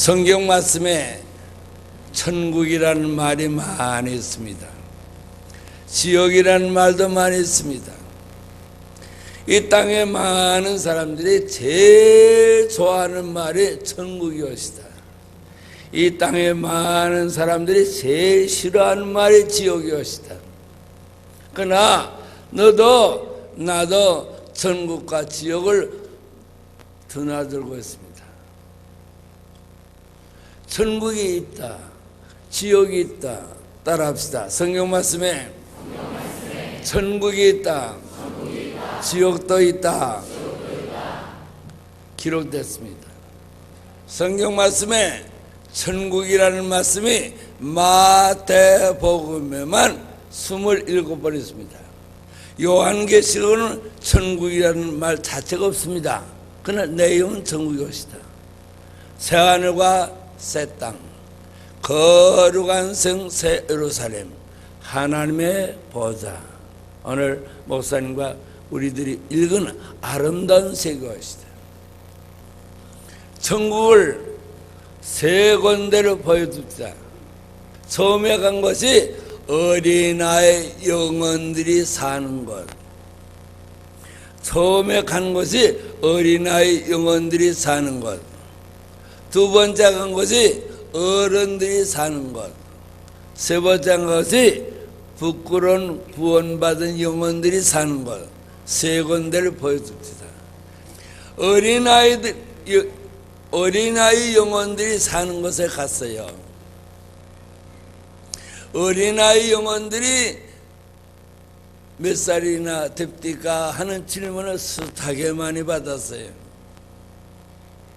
성경 말씀에 천국이라는 말이 많이 있습니다. 지옥이라는 말도 많이 있습니다. 이 땅에 많은 사람들이 제일 좋아하는 말이 천국이 것이다. 이 땅에 많은 사람들이 제일 싫어하는 말이 지옥이 것이다. 그러나 너도 나도 천국과 지옥을 드나들고 있습니다. 천국이 있다, 지옥이 있다. 따라합시다. 성경 말씀에 천국이 있다, 지옥도 있다 기록됐습니다. 성경 말씀에 천국이라는 말씀이 마태복음에만 27번 있습니다. 요한계시록은 천국이라는 말 자체가 없습니다. 그러나 내용은 천국이 것이다. 새하늘과 새 땅, 거룩한 성 새 예루살렘, 하나님의 보좌. 오늘 목사님과 우리들이 읽은 아름다운 세계화시다. 천국을 세 군데로 보여줍니다. 처음에 간 것이 어린아이 영혼들이 사는 것. 처음에 간 것이 어린아이 영혼들이 사는 것. 두 번째 간 것이 어른들이 사는 것. 세 번째 간 것이 부끄러운 구원받은 영혼들이 사는 것. 세 군데를 보여줍니다. 어린아이 영혼들이 사는 곳에 갔어요. 어린아이 영혼들이 몇 살이나 됩니까? 하는 질문을 숱하게 많이 받았어요.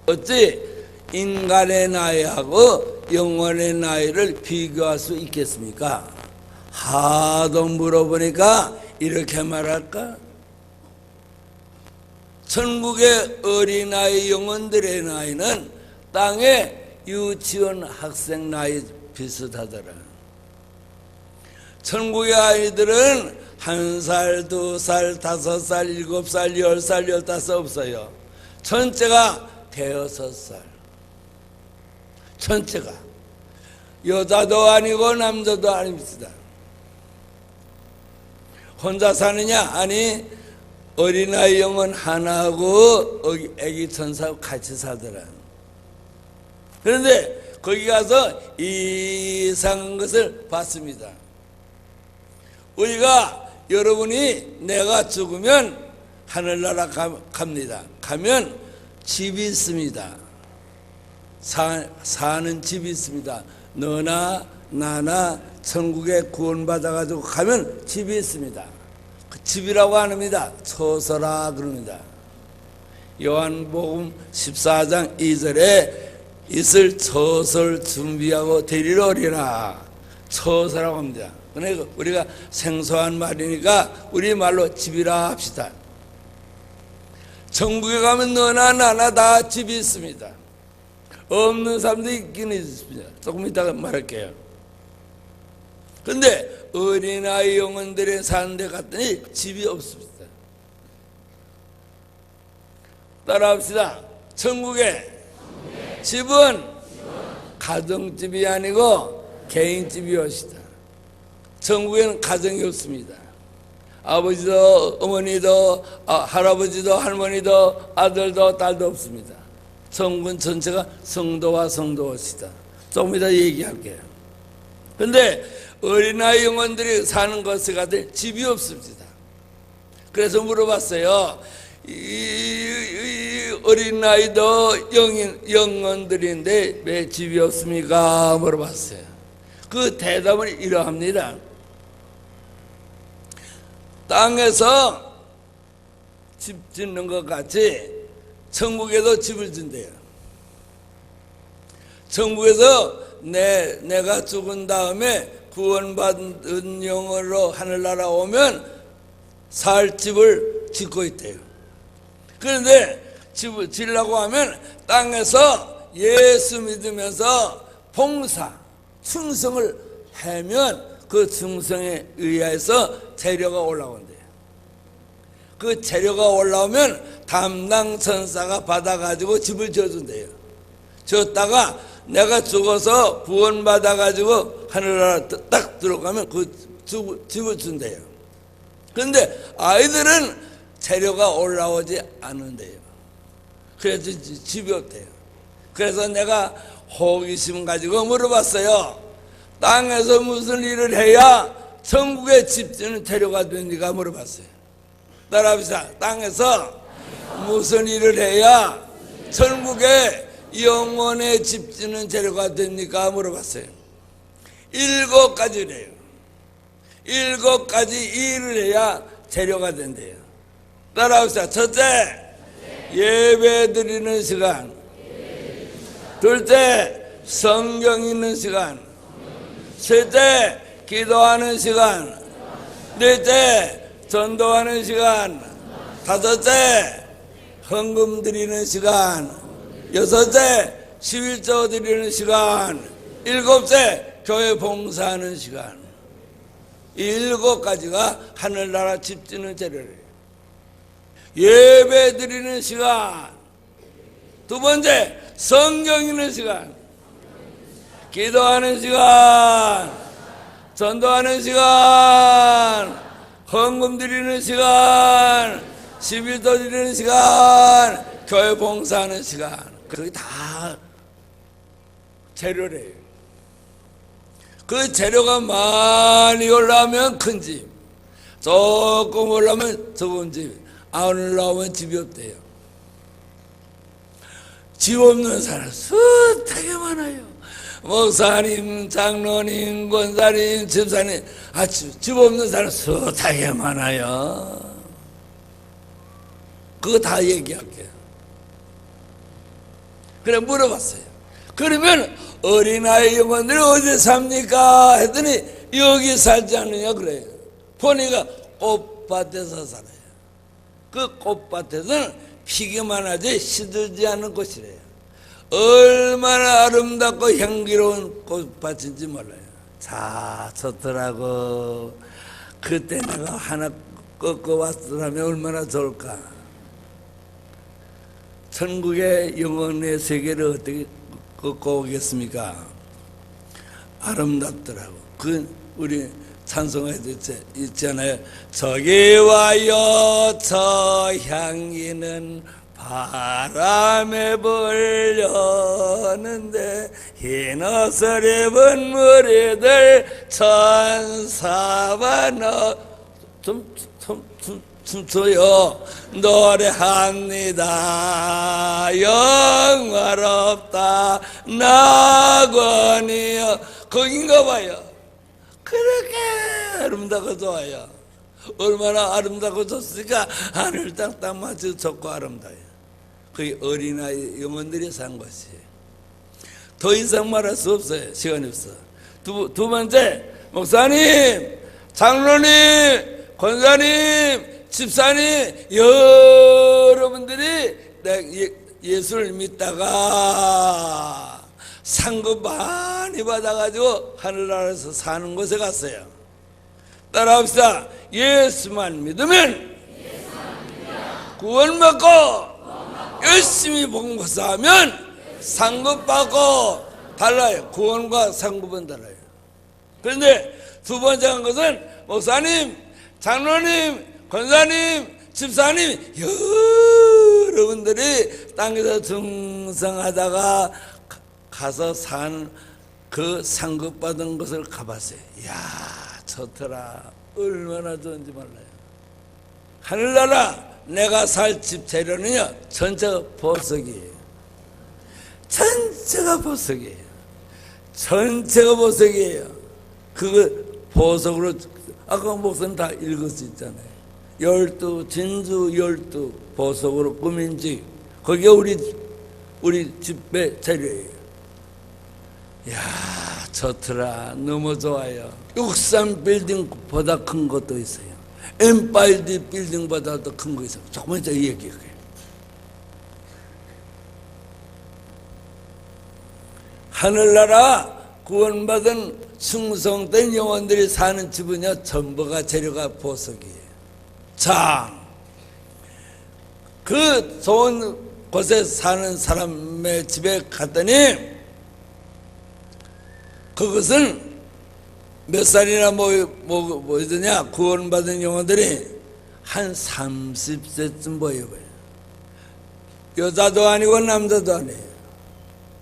어찌 인간의 나이하고 영혼의 나이를 비교할 수 있겠습니까? 하도 물어보니까 이렇게 말할까? 천국의 어린아이 영혼들의 나이는 땅의 유치원 학생 나이 비슷하더라. 천국의 아이들은 1살, 2살, 5살, 7살, 10살, 15 없어요. 전체가 5살. 전체가. 여자도 아니고 남자도 아닙니다. 혼자 사느냐? 아니, 어린아이 영혼 하나하고 애기 천사하고 같이 살더라. 그런데 거기 가서 이상한 것을 봤습니다. 우리가 여러분이 내가 죽으면 하늘나라 갑니다. 가면 집이 있습니다. 사는 집이 있습니다. 너나 나나 천국에 구원받아가지고 가면 집이 있습니다. 그 집이라고 안 합니다. 처소라 그럽니다. 요한복음 14장 2절에 있을 처소를 준비하고 데리러 오리라. 처소라고 합니다. 그러니까 우리가 생소한 말이니까 우리말로 집이라 합시다. 천국에 가면 너나 나나 다 집이 있습니다. 없는 사람도 있긴 있습니다. 조금 이따가 말할게요. 근데 어린아이 영혼들이 사는 데 갔더니 집이 없습니다. 따라합시다. 천국에 집은 가정집이 아니고 개인집이 것이다. 천국에는 가정이 없습니다. 아버지도 어머니도 할아버지도 할머니도 아들도 딸도 없습니다. 천국은 전체가 성도와 성도것이다. 조금 이따 얘기할게요. 근데 어린아이 영혼들이 사는 곳에 가더니 집이 없습니다. 그래서 물어봤어요. 이 어린아이도 영혼들인데 왜 집이 없습니까? 물어봤어요. 그 대답은 이러합니다. 땅에서 집 짓는 것 같이 천국에도 집을 짓대요. 천국에서 내가 죽은 다음에 구원받은 영혼으로 하늘나라 오면 살 집을 짓고 있대요. 그런데 집을 지으려고 하면 땅에서 예수 믿으면서 봉사, 충성을 하면 그 충성에 의해서 재료가 올라온대요. 그 재료가 올라오면 담당 천사가 받아가지고 집을 지어준대요. 지었다가 내가 죽어서 구원받아가지고 하늘나라 딱 들어가면 그 집을 준대요. 그런데 아이들은 재료가 올라오지 않는데요. 그래서 집이 없대요. 그래서 내가 호기심 가지고 물어봤어요. 땅에서 무슨 일을 해야 천국에 집 짓는 재료가 됩니까? 물어봤어요. 따라합시다. 땅에서 무슨 일을 해야 천국에 영원의 집 짓는 재료가 됩니까? 물어봤어요. 7가지래요. 7가지 일을 해야 재료가 된대요. 따라합시다. 첫째, 예배 드리는 시간. 둘째, 성경 읽는 시간. 셋째, 기도하는 시간. 넷째, 전도하는 시간. 다섯째, 헌금 드리는 시간. 여섯째, 11조 드리는 시간. 일곱째, 교회 봉사하는 시간. 이 7가지가 하늘나라 집 짓는 재료래요. 예배 드리는 시간. 두 번째, 성경 읽는 시간. 기도하는 시간. 전도하는 시간. 헌금 드리는 시간. 11조 드리는 시간. 교회 봉사하는 시간. 그게 다 재료래요. 그 재료가 많이 올라오면 큰 집, 조금 올라오면 적은 집, 안 올라오면 집이 없대요. 집 없는 사람 숱하게 많아요. 목사님, 장로님, 권사님, 집사님, 집 없는 사람 숱하게 많아요. 그거 다 얘기할게요. 그래 물어봤어요. 그러면 어린아이 영혼들이 어디 삽니까? 했더니 여기 살지 않느냐 그래요. 보니까 꽃밭에서 살아요. 그 꽃밭에서는 피기만 하지 시들지 않은 곳이래요. 얼마나 아름답고 향기로운 꽃밭인지 몰라요. 자, 좋더라고. 그때 내가 하나 꺾어왔더라면 얼마나 좋을까. 천국의 영혼의 세계를 어떻게 꺾어오겠습니까? 아름답더라고. 그 우리 찬송에도 있잖아요. 저기 와요 저 향기는 바람에 불려오는데 흰 옷을 입은 무리들 천사와 너 춤춰요. 노래합니다. 영화롭다 낙원이여. 거긴가 봐요. 그렇게 아름답고 좋아요. 얼마나 아름답고 좋습니까? 하늘 땅 맞춰 좋고 아름다워요. 그게 어린아이 영혼들이 산 것이에요. 더 이상 말할 수 없어요. 시간이 없어. 두 번째, 목사님, 장로님, 권사님, 집사님, 여러분들이 예수를 믿다가 상급 많이 받아가지고 하늘나라에서 사는 곳에 갔어요. 따라합시다. 예수만 믿으면 구원받고 열심히 봉사하면 상급받고 달라요. 구원과 상급은 달라요. 그런데 두 번째 한 것은 목사님, 장로님, 권사님, 집사님, 여러분들이 땅에서 중생하다가 가서 산 그 상급받은 것을 가봤어요. 이야, 좋더라. 얼마나 좋은지 몰라요. 하늘나라 내가 살 집 재료는요, 전체가 보석이에요. 전체가 보석이에요. 전체가 보석이에요. 그거 보석으로, 아까 목사님 다 읽을 수 있잖아요. 12 진주 12 보석으로 꾸민 집, 거기가 우리 집의 재료예요. 이야, 좋더라. 너무 좋아요. 63 빌딩보다 큰 것도 있어요. 엠파이어 빌딩보다 더 큰 거 있어요. 조금만 더 얘기해요. 하늘나라 구원받은 충성된 영혼들이 사는 집은요, 전부가 재료가 보석이에요. 자, 그 좋은 곳에 사는 사람의 집에 갔더니 그것은 몇 살이나 뭐였느냐? 구원받은 영혼들이 한 30세쯤 보여요. 여자도 아니고 남자도 아니에요.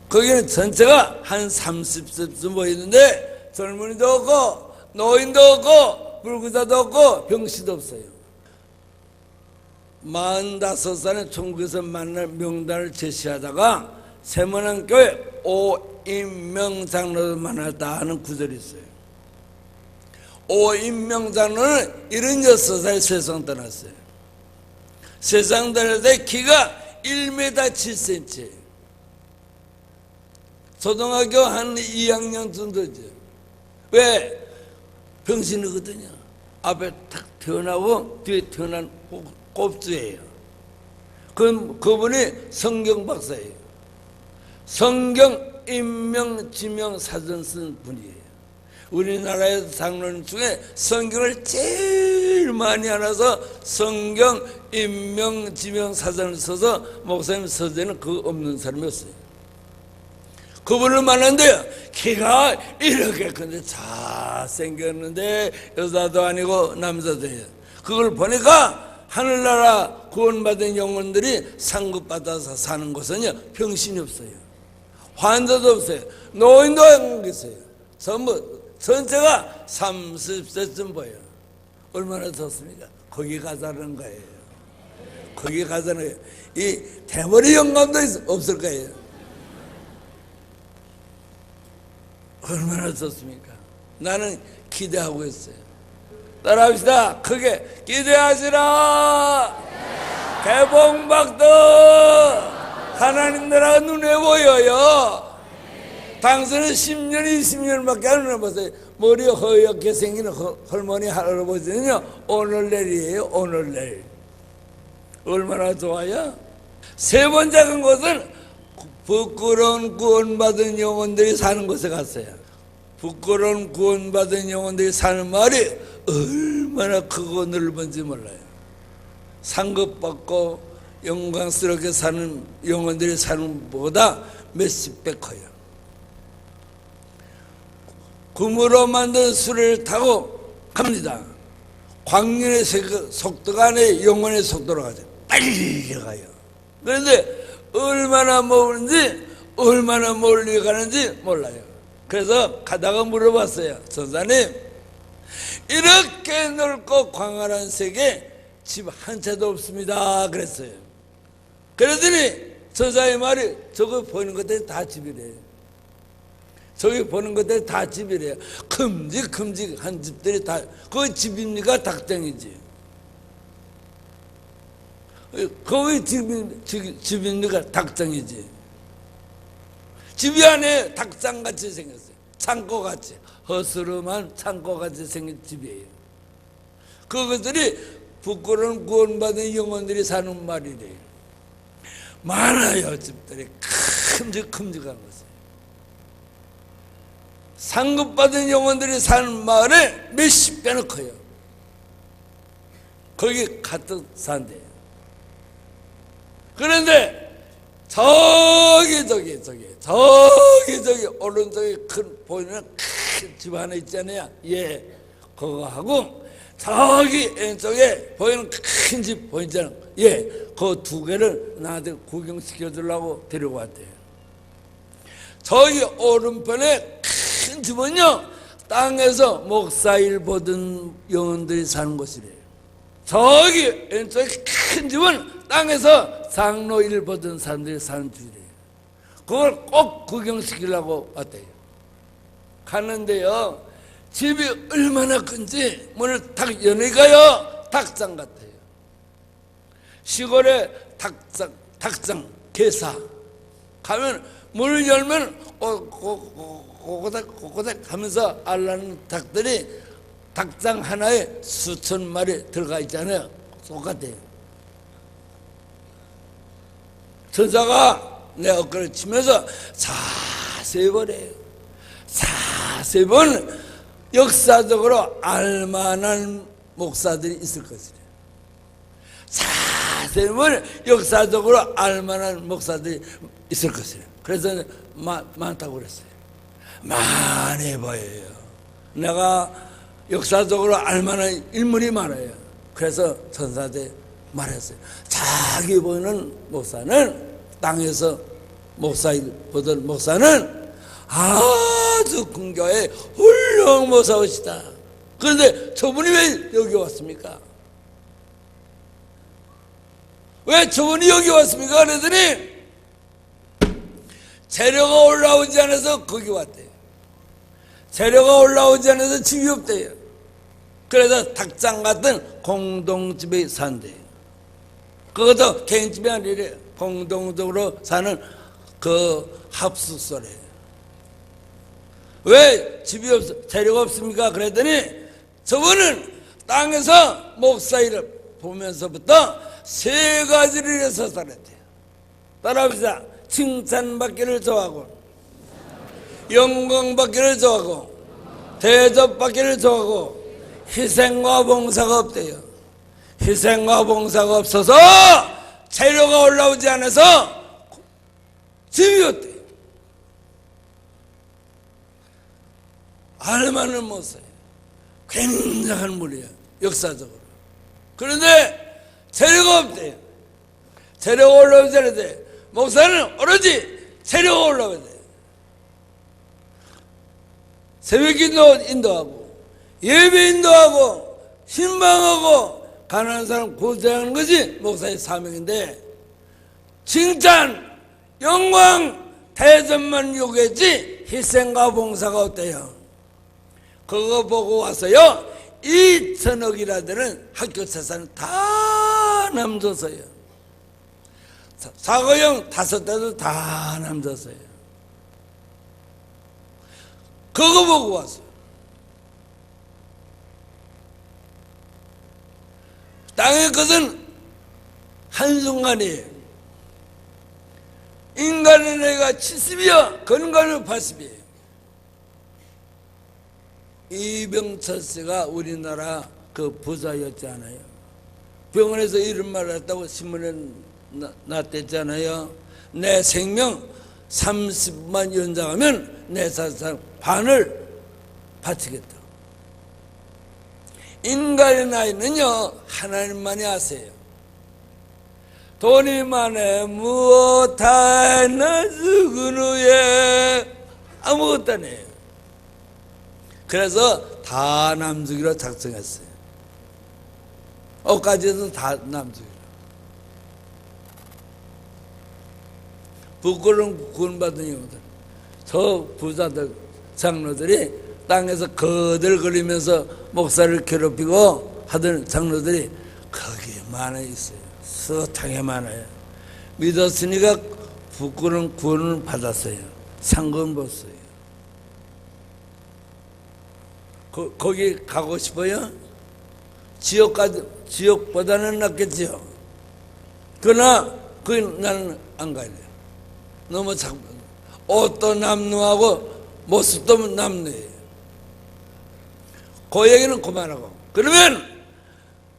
거기는 전체가 한 30세쯤 보이는데 젊은이도 없고 노인도 없고 불구자도 없고 병시도 없어요. 45살에 천국에서 만날 명단을 제시하다가 세문안교회 오인명 장로를 만났다 하는 구절이 있어요. 오인명 장로는 76살에 세상 떠났어요. 세상 떠날 때 키가 1m 7cm. 초등학교 한 2학년 정도죠. 왜? 병신이거든요. 앞에 탁 태어나고 뒤에 태어난 꼽주예요. 그분이 성경 박사예요. 성경 인명 지명 사전 쓴 분이에요. 우리나라의 장로님 중에 성경을 제일 많이 알아서 성경 인명 지명 사전을 써서 목사님 서재는 그거 없는 사람이었어요. 그분을 만났는데요, 키가 이렇게 큰데 잘생겼는데 여자도 아니고 남자도 아니에요. 그걸 보니까 하늘나라 구원받은 영혼들이 상급받아서 사는 곳은요, 병신이 없어요. 환자도 없어요. 노인도 없어요. 전부 전체가 30세쯤 보여요. 얼마나 좋습니까? 거기 가자는 거예요. 거기 가자는 거예요. 이 대머리 영감도 없을 거예요. 얼마나 좋습니까? 나는 기대하고 있어요. 따라합시다. 크게 기대하시라. 개봉박도 하나님 나라가 눈에 보여요. 당신은 10년, 20년밖에 안 해봤어요. 머리 허옇게 생기는 할머니, 할아버지는요, 오늘 내일이에요. 오늘 내일. 얼마나 좋아요? 세 번째 간 곳은 부끄러운 구원받은 영혼들이 사는 곳에 갔어요. 부끄러운 구원받은 영혼들이 사는 마을이 얼마나 크고 넓은지 몰라요. 상급받고 영광스럽게 사는 영혼들이 사는 것보다 몇십 배 커요. 금으로 만든 수레를 타고 갑니다. 광년의 속도가 아니라 영혼의 속도로 가죠. 빨리 가요. 그런데 얼마나 멀는지, 얼마나 멀리 가는지 몰라요. 그래서 가다가 물어봤어요. 전사님, 이렇게 넓고 광활한 세계 집 한 채도 없습니다. 그랬어요. 그랬더니 전사의 말이, 저거 보이는 것들이 다 집이래요. 저기 보는 것들이 다 집이래요. 큼직큼직한 집들이 다, 그거 집입니까? 닭장이지. 거기 집입니까? 닭장이지. 집이 안에 닭장같이 생겼어요. 창고같이. 허스름한 창고같이 생긴 집이에요. 그것들이 부끄러운 구원받은 영혼들이 사는 말이래요. 많아요. 집들이 큼직큼직한 것이. 상급받은 영혼들이 사는 마을에 몇십 배나 커요. 거기 가득 산대요. 그런데 저기 오른쪽에 보이는 큰 집 하나 있잖아요. 예, 그거 하고 저기 왼쪽에 보이는 큰 집 보이잖아요. 예, 그 두 개를 나한테 구경시켜 주려고 데리고 왔대요. 저기 오른편에 큰 집은요, 땅에서 목사일 보던 영혼들이 사는 곳이래요. 저기 왼쪽에 큰 집은 땅에서 장로일 보던 사람들이 사는 집이래요. 그걸 꼭 구경시키려고 왔대요. 갔는데요, 집이 얼마나 큰지 문을 탁 여니까요, 닭장 같아요. 시골에 닭장 개사 가면 문을 열면 꼬꼬닥 하면서 알라는 닭들이 닭장 하나에 수천 마리 들어가 있잖아요. 똑같아요. 천사가 내 어깨를 치면서 자세히 보래요. 자세히 보면 역사적으로 알만한 목사들이 있을 것이래요. 자세히 보면 역사적으로 알만한 목사들이 있을 것이래요. 그래서 많다고 그랬어요. 많이 보여요. 내가 역사적으로 알만한 인물이 많아요. 그래서 전사대 말했어요. 자기 보는 목사는, 땅에서 목사일 보던 목사는 아주 근교에 훌륭한 목사이시다. 그런데 저분이 왜 여기 왔습니까? 왜 저분이 여기 왔습니까? 그랬더니 재료가 올라오지 않아서 거기 왔대요. 재료가 올라오지 않아서 집이 없대요. 그래서 닭장 같은 공동집에 산대요. 그것도 개인집이 아니래요. 공동적으로 사는 그 합숙소래요. 왜 집이 재료가 없습니까? 그랬더니 저분은 땅에서 목사 일을 보면서부터 세 가지를 해서 살았대요. 따라합시다. 칭찬받기를 좋아하고, 영광받기를 좋아하고, 대접받기를 좋아하고, 희생과 봉사가 없대요. 희생과 봉사가 없어서 재료가 올라오지 않아서 집이 없대요. 알만은 못써요. 굉장한 물이에요, 역사적으로. 그런데 재료가 없대요. 재료가 올라오지 않아요. 목사는 오로지 재료가 올라와야 돼요. 새벽기도 인도하고, 예배 인도하고, 신방하고, 가난한 사람 구제하는 것이 목사의 사명인데, 칭찬, 영광, 대접만 요구했지 희생과 봉사가 없대요. 그거 보고 와서요, 2천억이라는 학교 재산을 다 남줬어요. 사고형 5대도 다 남겼어요. 그거 보고 왔어요. 땅의 것은 한순간이에요. 인간의 나이가 70이요, 건강은 80이에요. 이병철 씨가 우리나라 그 부자였잖아요. 병원에서 이런 말을 했다고 신문에 났댔잖아요. 내 생명 30만 연장하면 내 자산 반을 바치겠다. 인간의 나이는요, 하나님만이 아세요. 돈이 많아 무엇하나 죽은 후에 아무것도 안 해요. 그래서 다 남주기로 작정했어요. 옷까지도 다 남주기로. 부끄러운 구원받은 영혼들, 저 부자들, 장로들이 땅에서 거들거리면서 목사를 괴롭히고 하던 장로들이 거기에 많아 있어요. 서탕에 많아요. 믿었으니까 부끄러운 구원을 받았어요. 상금 벌었어요. 거기 가고 싶어요? 지옥보다는 낫겠지요. 그러나 나는 안 가야 돼요. 너무 작, 옷도 남루하고 모습도 남루해요. 그 얘기는 그만하고, 그러면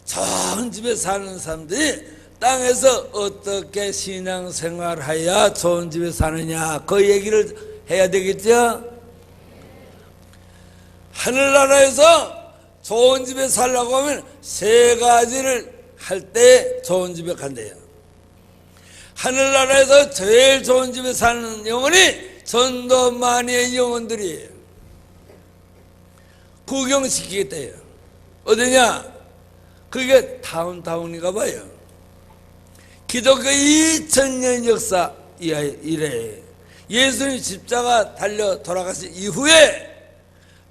좋은 집에 사는 사람들이 땅에서 어떻게 신앙생활해야 좋은 집에 사느냐, 그 얘기를 해야 되겠죠. 하늘나라에서 좋은 집에 살려고 하면 세 가지를 할 때 좋은 집에 간대요. 하늘나라에서 제일 좋은 집에 사는 영혼이 전도 많이의 영혼들이에요. 구경시키겠대요. 어디냐? 그게 다운타운인가 봐요. 기독교 2000년 역사 이래 예수님 십자가 달려 돌아가신 이후에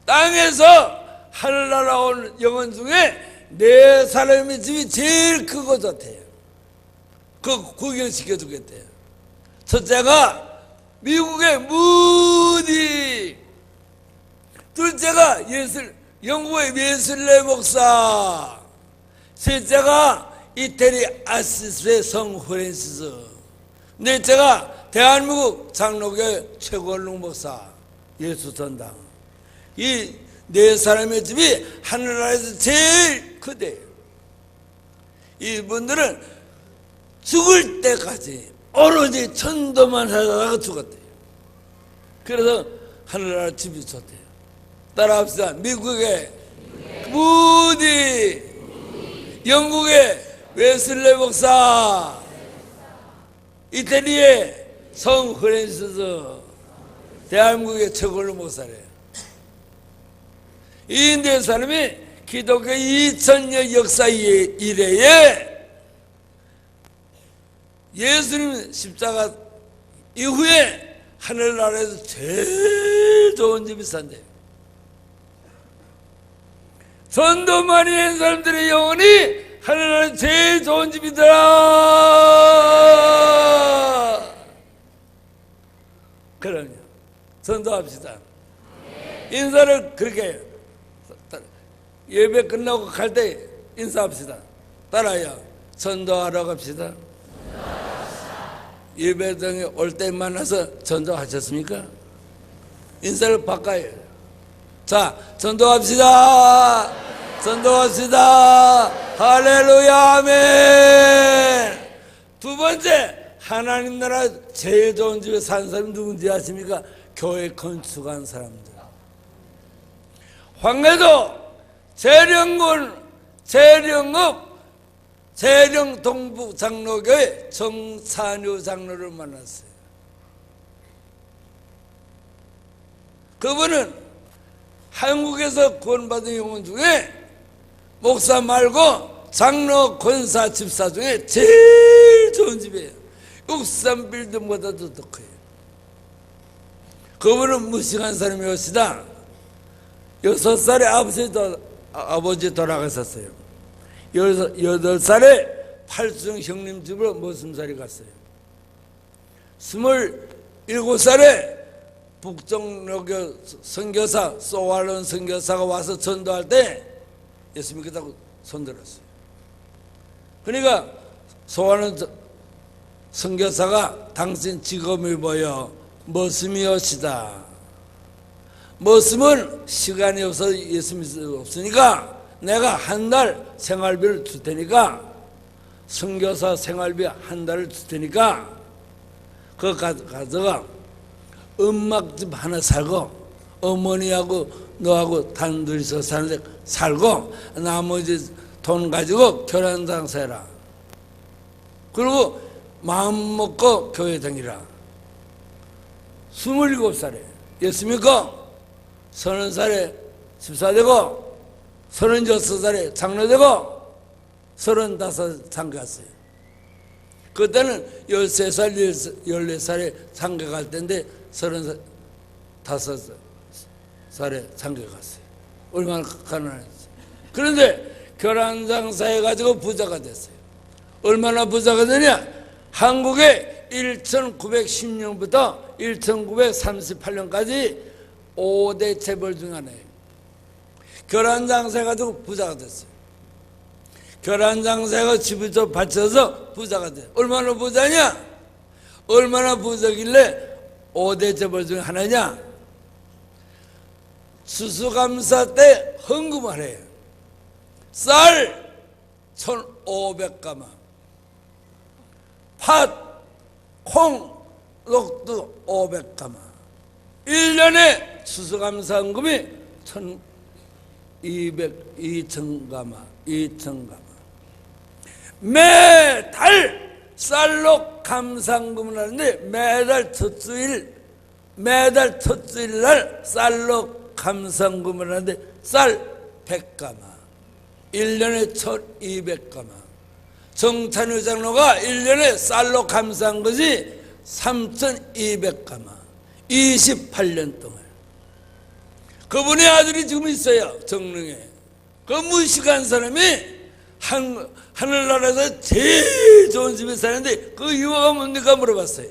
땅에서 하늘나라 온 영혼 중에 4사람의 집이 제일 크고 좋대요. 그 구경시켜 주겠대요. 첫째가 미국의 무디, 둘째가 영국의 웨슬레 목사, 셋째가 이태리 아시스의 성 프랜시스, 넷째가 대한민국 장로교회 최고령 목사 예수전당. 이 4사람의 집이 하늘나라에서 제일 크대요. 이분들은 죽을 때까지 오로지 천도만 하다가 죽었대요. 그래서 하늘나라 집이 좋대요. 따라합시다. 미국에 무디, 영국의 웨슬레 목사, 이태리의 성 프랜시스, 대한민국의 최고로 목사래요. 이 인도의 사람이 기독교 2000년 역사 이래에 예수님 십자가 이후에 하늘나라에서 제일 좋은 집이 산대요. 전도 많이 한 사람들의 영혼이 하늘나라에 제일 좋은 집이더라. 그럼요. 전도합시다. 인사를 그렇게 해요. 예배 끝나고 갈 때 인사합시다. 따라요. 전도하러 갑시다. 예배당에 올 때 만나서 전도하셨습니까? 인사를 바꿔요. 자, 전도합시다. 전도합시다. 할렐루야, 아멘. 두 번째, 하나님 나라 제일 좋은 집에 산 사람이 누군지 아십니까? 교회 건축한 사람들. 황해도 재령군, 재령 동부 장로교회 정찬유 장로를 만났어요. 그분은 한국에서 구원받은 영혼 중에 목사 말고 장로, 권사, 집사 중에 제일 좋은 집이에요. 63 빌딩보다도 더 커요. 그분은 무식한 사람이었시다. 6살에 아버지 돌아가셨어요. 8살에 팔순 형님 집으로 머슴살이 갔어요. 27살에 북정로교 선교사 소왈론 선교사가 와서 전도할 때 예수 믿겠다고 손들었어요. 그러니까 소왈론 선교사가 당신 직업이 뭐여? 머슴이었시다. 머슴은 시간이 없어서 예수 믿을 수 없으니까 내가 한 달 생활비를 줄 테니까, 선교사 생활비 한 달을 줄 테니까 그거 가져가 음악집 하나 살고 어머니하고 너하고 단둘이서 사는데 살고 나머지 돈 가지고 교란장 세라. 그리고 마음 먹고 교회 다니라. 27살에 예수 믿고 30살에 집사되고 36살에 장로되고 35 장가갔어요. 그때는 13살, 14살에 장가갈 때인데 35살에 장가갔어요. 얼마나 가난했어요. 그런데 교란장사 해가지고 부자가 됐어요. 얼마나 부자가 되냐? 한국에 1910년부터 1938년까지 5대 재벌 중 하나예요. 교란장사 해가지고 부자가 됐어요. 교란장사가 집을 좀 바쳐서 부자가 돼요. 얼마나 부자냐? 얼마나 부자길래 5대 재벌 중 하나냐? 추수감사 때 헌금을 해요. 쌀 1,500가마, 팥, 콩, 녹두 500가마. 1년에 추수감사 헌금이 2,000가마, 2,000가마. 매달 쌀로 감상금을 하는데 매달 첫 주일 날 쌀로 감상금을 하는데 쌀 100가마, 1년에 1,200가마. 정찬유 장로가 1년에 쌀로 감사한 것이 3,200가마, 28년 동안. 그분의 아들이 지금 있어요. 정릉에. 그 무식한 사람이 하늘나라에서 제일 좋은 집에 사는데 그 이유가 뭡니까 물어봤어요.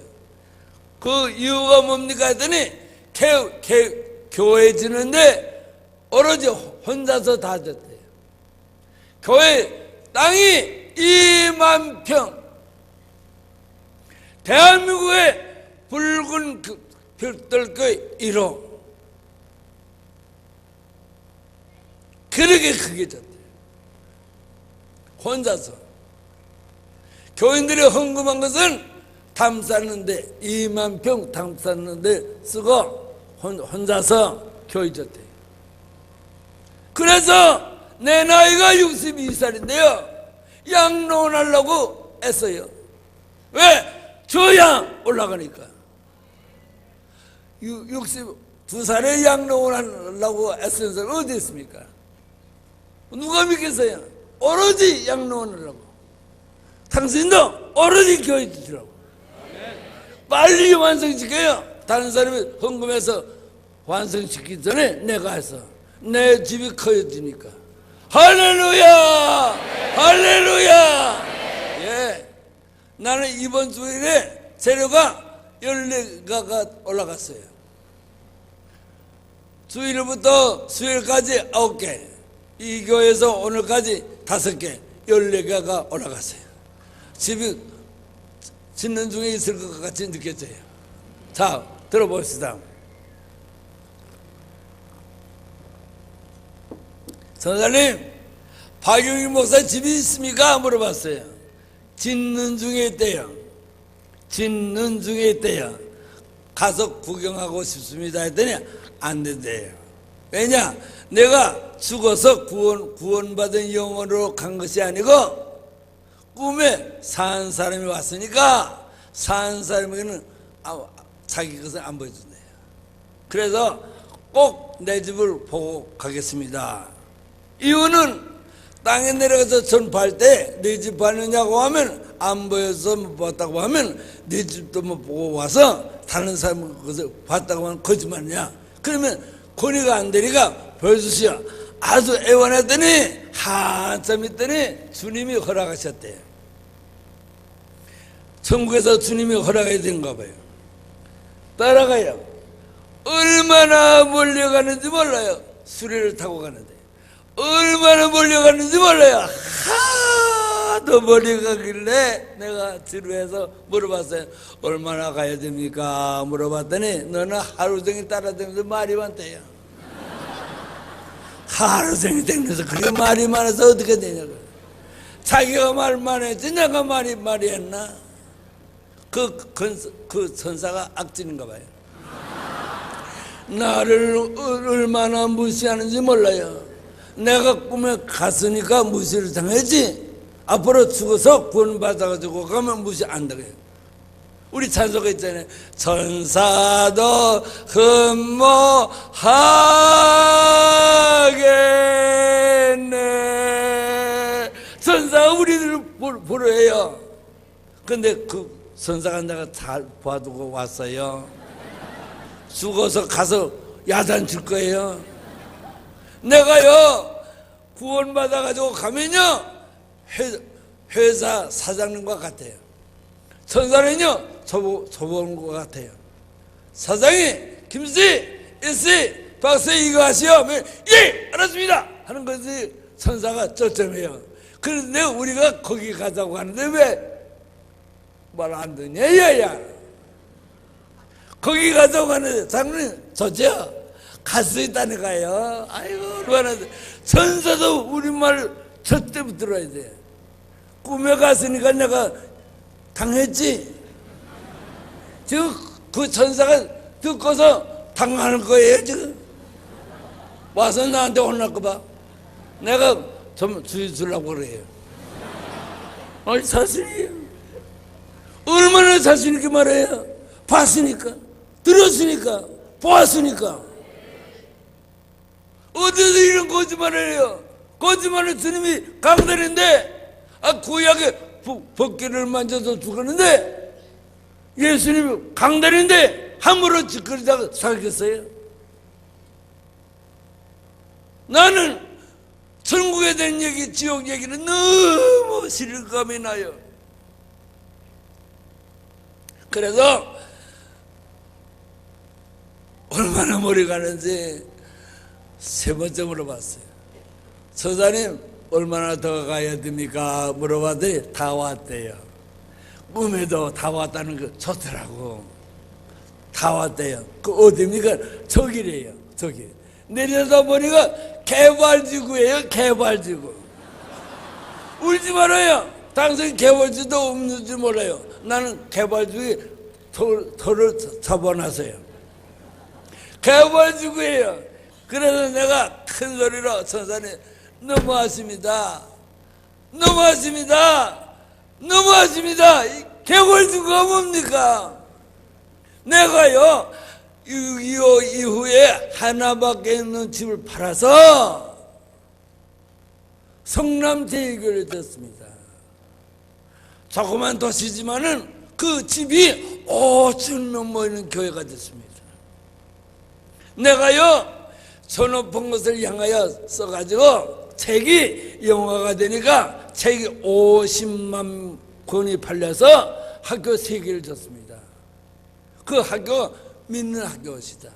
그 이유가 뭡니까 했더니 교회 지는데 오로지 혼자서 다 졌대요. 교회 땅이 2만 평. 대한민국의 붉은 별들교회 1호. 그렇게 크게 졌대요. 혼자서. 교인들이 헌금한 것은 담 쌓는데 2만 평 담 쌓는데 쓰고 혼자서 교회졌대. 그래서 내 나이가 62살인데요 양로원하려고 애써요. 왜? 줘야 올라가니까. 62살에 양로원하려고 애쓰는 사람 어디 있습니까? 누가 믿겠어요? 오로지 양로원하려고. 당신도 오로지 교회 주시라고. 빨리 완성시켜요. 다른 사람이 헌금해서 완성시키기 전에 내가 해서 내 집이 커지니까. 할렐루야! 할렐루야! 예. 나는 이번 주일에 재료가 14가가 올라갔어요. 주일부터 수요일까지 9개, 이 교회에서 오늘까지 5개, 14개가 올라갔어요. 집이 짓는 중에 있을 것 같이 느껴져요. 자, 들어봅시다. 선생님, 박용희 목사 집이 있습니까? 물어봤어요. 짓는 중에 있대요. 짓는 중에 있대요. 가서 구경하고 싶습니다 했더니 안 된대요. 왜냐? 내가 죽어서 구원받은 영혼으로 간 것이 아니고 꿈에 산 사람이 왔으니까 산 사람에게는 자기 것을 안 보여준대요. 그래서 꼭 내 집을 보고 가겠습니다. 이유는 땅에 내려가서 전파할 때 내 집 봤느냐고 하면 안 보여서 못 봤다고 하면 내 집도 못 보고 와서 다른 사람 것을 봤다고 하면 거짓말이냐. 그러면 권위가 안 되니까 보여주시오. 아주 애원했더니 한참 있더니 주님이 허락하셨대요. 천국에서 주님이 허락해야 되는가 봐요. 따라가요. 얼마나 몰려가는지 몰라요. 수레를 타고 가는데 얼마나 몰려가는지 몰라요. 하도 멀리 가길래 내가 지루해서 물어봤어요. 얼마나 가야 됩니까? 물어봤더니 너는 하루 종일 따라다니면서 말이 많대요. 하루 종일 다니면서 그렇게 말이 많아서 어떻게 되냐고. 자기가 말 많았지 내가 말이 했나? 그 선사가 악질인가 봐요. 나를 얼마나 무시하는지 몰라요. 내가 꿈에 갔으니까 무시를 당했지. 앞으로 죽어서 구원받아가지고 가면 무시 안 당해요. 우리 찬송가 있잖아요. 천사도 흠모하겠네. 천사가 우리들을 보러 해요. 근데 그 천사가 내가 잘 봐두고 왔어요. 죽어서 가서 야단 칠 거예요. 내가요 구원받아가지고 가면요 회사 사장님과 같아요. 천사는요 저보는 것 같아요. 사장이 김씨, 일씨, 박씨 이거 하시오. 예 알았습니다 하는 것이 천사가 초점이에요. 그런데 우리가 거기 가자고 하는데 왜 말 안 듣냐 야야. 거기 가자고 하는데 장로님 좋죠. 갈 수 있다니까요. 아이고 얼마나. 천사도 우리말 절대 들어야 돼. 꿈에 갔으니까 내가 당했지. 지금 그 천사가 듣고서 당하는 거예요 지금. 와서 나한테 혼날까 봐. 내가 좀 주의 주려고 그래요. 아니 사실이에요. 얼마나 자신 있게 말해요. 봤으니까, 들었으니까, 보았으니까. 어디서 이런 거짓말을 해요? 거짓말은 주님이 강단인데, 구약에 벗기를 만져서 죽었는데, 예수님이 강단인데, 함부로 짓거리다가 살겠어요? 나는 천국에 대한 얘기, 지옥 얘기는 너무 실감이 나요. 그래서 얼마나 머리 가는지 3번째 물어봤어요. 처자님 얼마나 더 가야 됩니까? 물어봤더니 다 왔대요. 꿈에도 다 왔다는 거 좋더라고. 다 왔대요. 그 어디입니까? 저기래요. 저기 내려다 보니까 개발지구예요. 개발지구. 울지 말아요. 당신 개발지도 없는지 몰라요. 나는 개발주의 터를 잡아놨어요. 개벌주구예요. 그래서 내가 큰 소리로 선사님 너무하십니다. 너무하십니다. 너무하십니다. 이 개벌주구가 뭡니까? 내가요 6.25 이후에 하나밖에 없는 집을 팔아서 성남제일교회를 졌습니다. 조그만 도시지만은 그 집이 5,000명 모이는 교회가 됐습니다. 내가요 전업한 것을 향하여 써가지고 책이 영화가 되니까 책이 50만 권이 팔려서 학교 3개를 줬습니다. 그 학교 믿는 학교시다.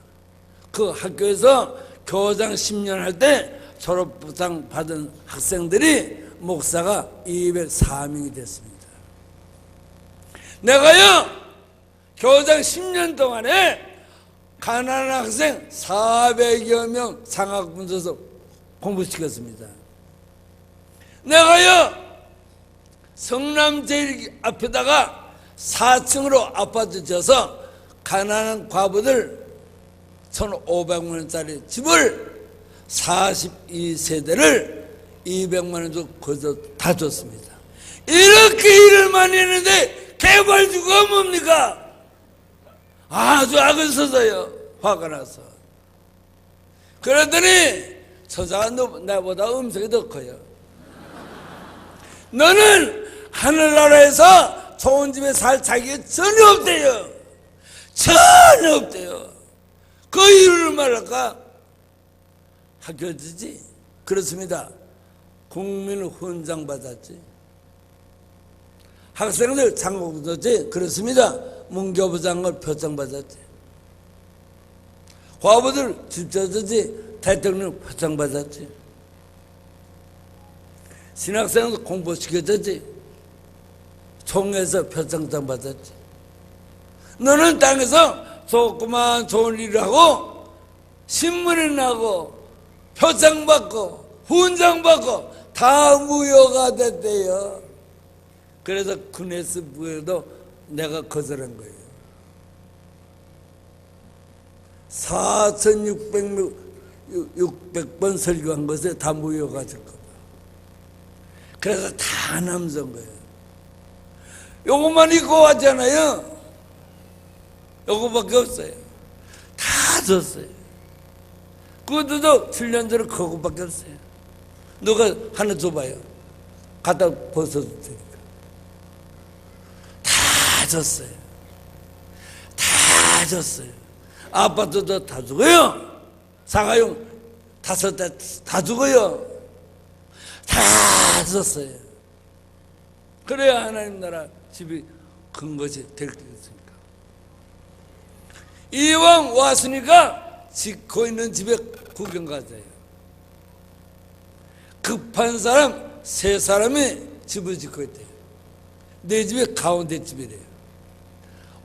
그 학교에서 교장 10년 할 때 졸업부상 받은 학생들이 목사가 204명이 됐습니다. 내가요 교장 10년 동안에 가난한 학생 400여 명 상학분 줘서 공부시켰습니다. 내가요 성남제일 앞에다가 4층으로 아파트 지어서 가난한 과부들 1,500만 원짜리 집을 42세대를 200만 원 주고 거기서 다 줬습니다. 이렇게 일을 많이 했는데 개발주가 뭡니까? 아주 악을 써서요. 화가 나서. 그랬더니 처자가 나보다 음성이 더 커요. 너는 하늘나라에서 좋은 집에 살 자격이 전혀 없대요. 전혀 없대요. 그 이유를 말할까? 학교지지? 그렇습니다. 국민을 훈장 받았지. 학생들 장학금 줬지? 그렇습니다. 문교부 장을 표창 받았지. 과부들 집 줬지? 대통령 표창 받았지. 신학생도 공부시켜줬지? 총회에서 표창장 받았지. 너는 땅에서 조그만 좋은 일을 하고 신문에 나고 표창 받고 훈장 받고 다 무효가 됐대요. 그래서 구네스 부에도 내가 거절한 거예요. 4,600번 설교한 것에 다 무효가 될 거다. 그래서 다 남선 거예요. 요것만 입고 왔잖아요. 요거밖에 없어요. 다 줬어요. 그것도 7년 전에 그거밖에 없어요. 누가 하나 줘봐요. 갖다 벗어도 되니까. 다 줬어요. 다 줬어요. 아파트도 다 주고요. 상가용 5대 다 주고요. 다 줬어요. 그래야 하나님 나라 집이 큰 것이 될 게 있습니까? 이왕 왔으니까 짓고 있는 집에 구경 가세요. 급한 사람 3사람이 집을 짓고 있대요. 내 집에 가운데 집이래요.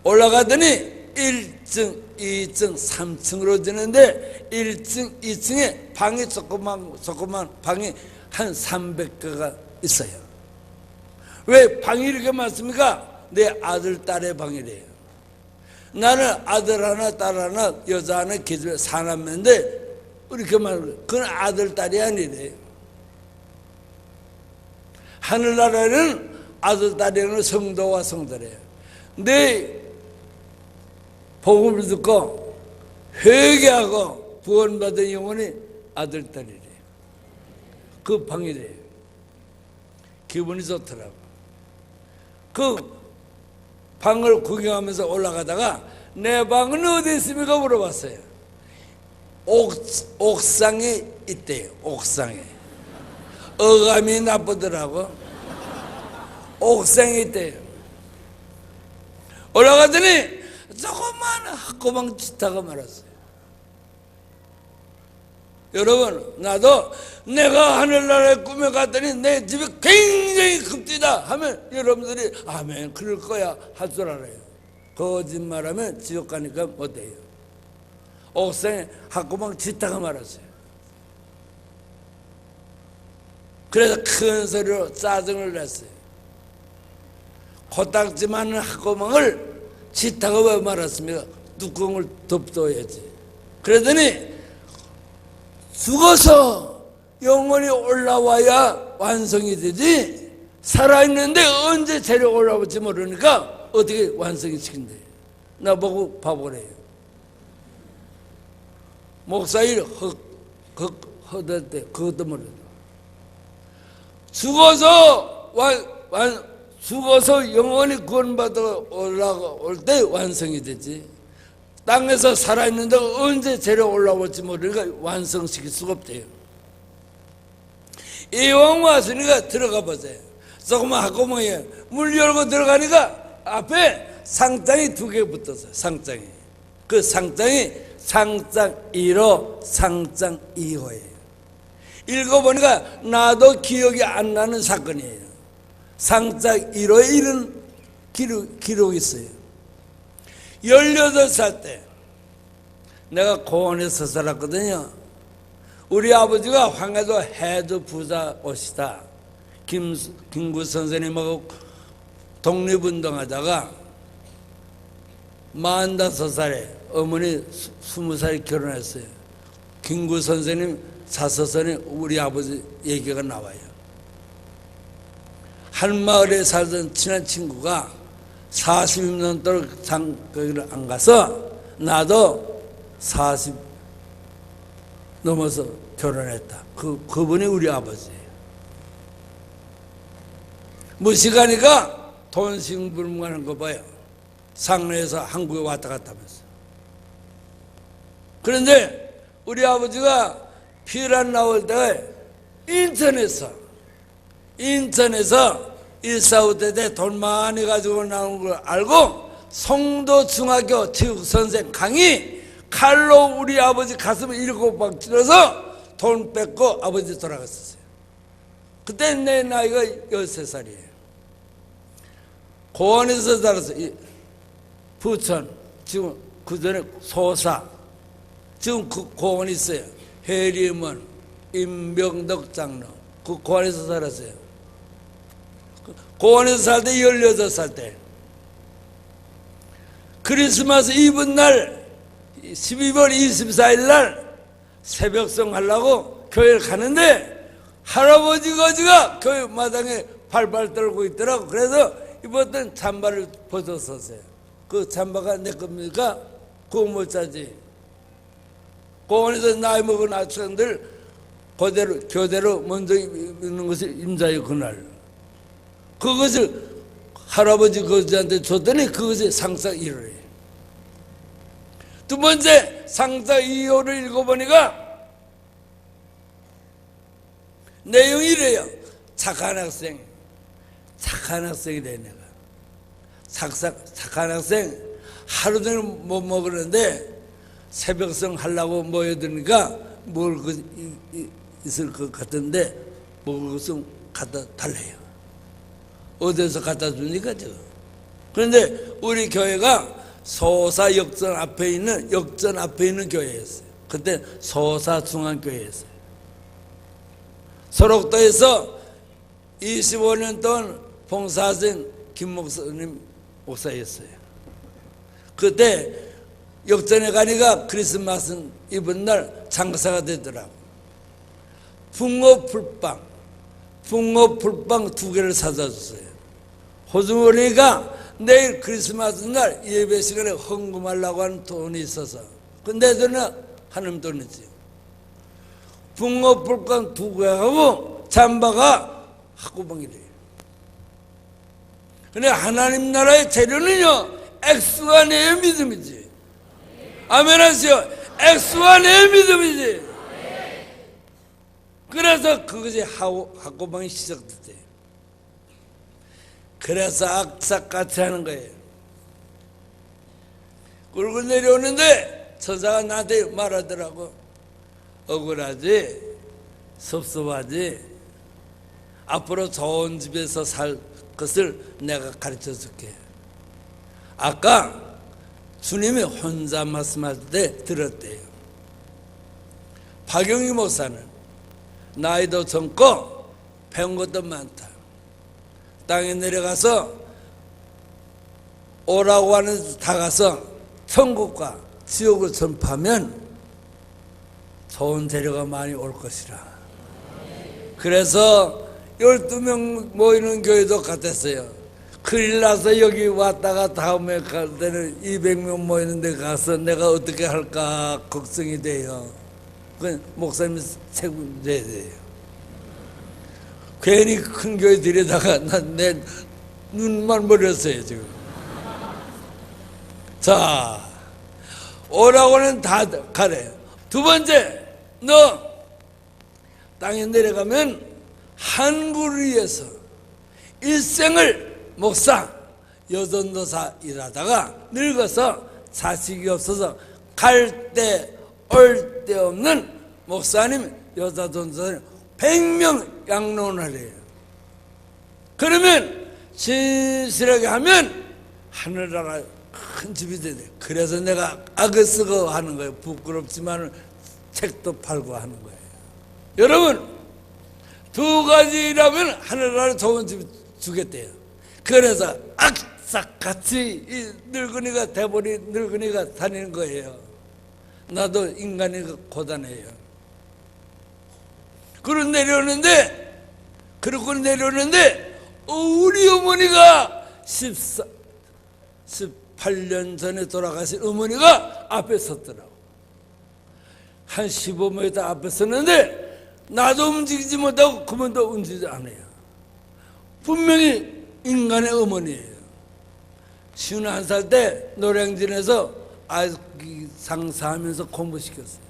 올라가더니 1층, 2층, 3층으로 지는데 1층, 2층에 방이 조그만 방이 한 300개가 있어요. 왜 방이 이렇게 많습니까? 내 아들, 딸의 방이래요. 나는 아들 하나, 딸 하나, 여자 하나, 기집애 4남매인데 이렇게 말해요. 그건 아들, 딸이 아니래요. 하늘나라에는 아들, 딸이라는 성도와 성도래요. 내 복음을 듣고 회개하고 구원받은 영혼이 아들, 딸이래요. 그 방이래요. 기분이 좋더라고. 그 방을 구경하면서 올라가다가 내 방은 어디 있습니까? 물어봤어요. 옥상에 있대요. 옥상에. 어감이 나쁘더라고. 옥상에 있대요. 올라가더니 조그만 학고방 짓다가 말았어요. 여러분, 나도 내가 하늘나라에 꿈에 갔더니 내 집이 굉장히 급디다 하면 여러분들이 아멘 그럴 거야 할 줄 알아요. 거짓말하면 지옥 가니까 못해요. 옥상에 학고방 짓다가 말았어요. 그래서 큰 소리로 짜증을 냈어요. 코딱지 많은 학고방을 짓다가 왜 말았습니까? 뚜껑을 덮어야지. 그러더니 죽어서 영원히 올라와야 완성이 되지, 살아있는데 언제 재료 올라올지 모르니까 어떻게 완성이 시킨대. 나보고 바보래요. 목사일 허들 때 그것도 모르고 죽어서 영원히 구원받아 올라올 때 완성이 되지, 땅에서 살아있는데 언제 재료 올라올지 모르니까 완성시킬 수가 없대요. 이왕 왔으니까 들어가 보세요. 조그만 학구멍에 물 열고 들어가니까 앞에 상장이 2개 붙었어요. 상장이. 그 상장이 상장 1호, 상장 2호예요. 읽어보니까 나도 기억이 안 나는 사건이에요. 상장 1호에 이런 기록이 있어요. 18살 때 내가 고원에서 살았거든요. 우리 아버지가 황해도 해주 부자 오시다 김구 선생님하고 독립운동하다가 45살에 어머니 20살에 결혼했어요. 김구 선생님 자서전에 우리 아버지 얘기가 나와요. 한 마을에 살던 친한 친구가 40년 동안 거기를 안 가서 나도 40 넘어서 결혼했다. 그분이 우리 아버지예요. 무식하니까 돈 심부름하는 거 봐요. 상내에서 한국에 왔다 갔다 하면서. 그런데 우리 아버지가 피란 나올 때 인천에서 145대 때 돈 많이 가지고 나온 걸 알고 송도 중학교 체육선생 강이 칼로 우리 아버지 가슴을 7방 찔러서 돈 뺏고 아버지 돌아갔었어요. 그때 내 나이가 13살이에요. 고원에서 살았어요. 부천, 지금 그 전에 소사, 지금 그 고원이 있어요. 해리문, 임병덕 장로, 그 고원에서 살았어요. 고원에서 살 때 18살 때 크리스마스 이브 날 12월 24일 날 새벽송 하려고 교회를 가는데 할아버지 거지가 교회 마당에 발발 떨고 있더라고. 그래서 입었던 잠바를 벗었었어요. 그 잠바가 내 겁니까? 그거 못 사지. 공원에서 나이 먹은 학생들 교대로 먼저 입는 것이 임자의 그날. 그것을 할아버지 거지한테 줬더니 그것이 상상 1호예요. 두 번째 상상 2호를 읽어보니까 내용이 이래요. 착한 학생이래 내가. 착한 학생 하루 종일 못 먹었는데 새벽성 하려고 모여드니까 먹을 것 있을 것 같은데 먹을 것은 갖다 달래요. 어디서 갖다 줍니까 지금? 그런데 우리 교회가 소사 역전 앞에 있는 교회였어요. 그때 소사 중앙교회였어요. 소록도에서 25년 동안 봉사하신 김 목사님 목사였어요. 그때 역전에 가니까 크리스마스 이번 날 장사가 되더라고. 붕어 풀빵 2개를 사다 줬어요. 호주머니가 내일 크리스마스 날 예배 시간에 헌금하려고 하는 돈이 있어서, 근데 저는 하나님 돈이지. 붕어 풀빵 2개하고 잠바가 학구방이래요. 근데 하나님 나라의 재료는요, X와 내 믿음이지. 아멘 하세요. X와 내 믿음이지. 그래서 그것이 학구방이 시작됐대요. 그래서 악삭같이 하는 거예요. 그러고 내려오는데 처자가 나한테 말하더라고. 억울하지, 섭섭하지, 앞으로 좋은 집에서 살 것을 내가 가르쳐 줄게. 아까 주님이 혼자 말씀할 때 들었대요. 박영희 목사는 나이도 젊고 배운 것도 많다. 땅에 내려가서 오라고 하는 데 다 가서 천국과 지옥을 전파하면 좋은 재료가 많이 올 것이라. 그래서 12명 모이는 교회도 같았어요. 큰일 나서 여기 왔다가 다음에 갈 때는 200명 모이는 데 가서 내가 어떻게 할까 걱정이 돼요. 그 목사님이 책임져야 돼요. 괜히 큰 교회 들여다가 내 눈만 버렸어요 지금. 자, 오라고는 다 가래요. 두 번째, 너 땅에 내려가면 한국을 위해서 일생을 목사, 여전도사 일하다가 늙어서 자식이 없어서 갈 때 올 데 없는 목사님, 여자전도사님 100명 양론하래요. 그러면 진실하게 하면 하늘나라 큰 집이 되네. 그래서 내가 악을 쓰고 하는 거예요. 부끄럽지만 책도 팔고 하는 거예요. 여러분, 두 가지라면 하늘나라 좋은 집 주겠대요. 그래서 악삭같이 이 늙은이가 돼버린 늙은이가 다니는 거예요. 나도 인간이 고단해요. 그러고 내려오는데 우리 어머니가 18년 전에 돌아가신 어머니가 앞에 섰더라고. 한 15m 앞에 섰는데 나도 움직이지 못하고 그분도 움직이지 않아요. 분명히 인간의 어머니예요. 51살 때 노량진에서 아기 상사하면서 공부시켰어요.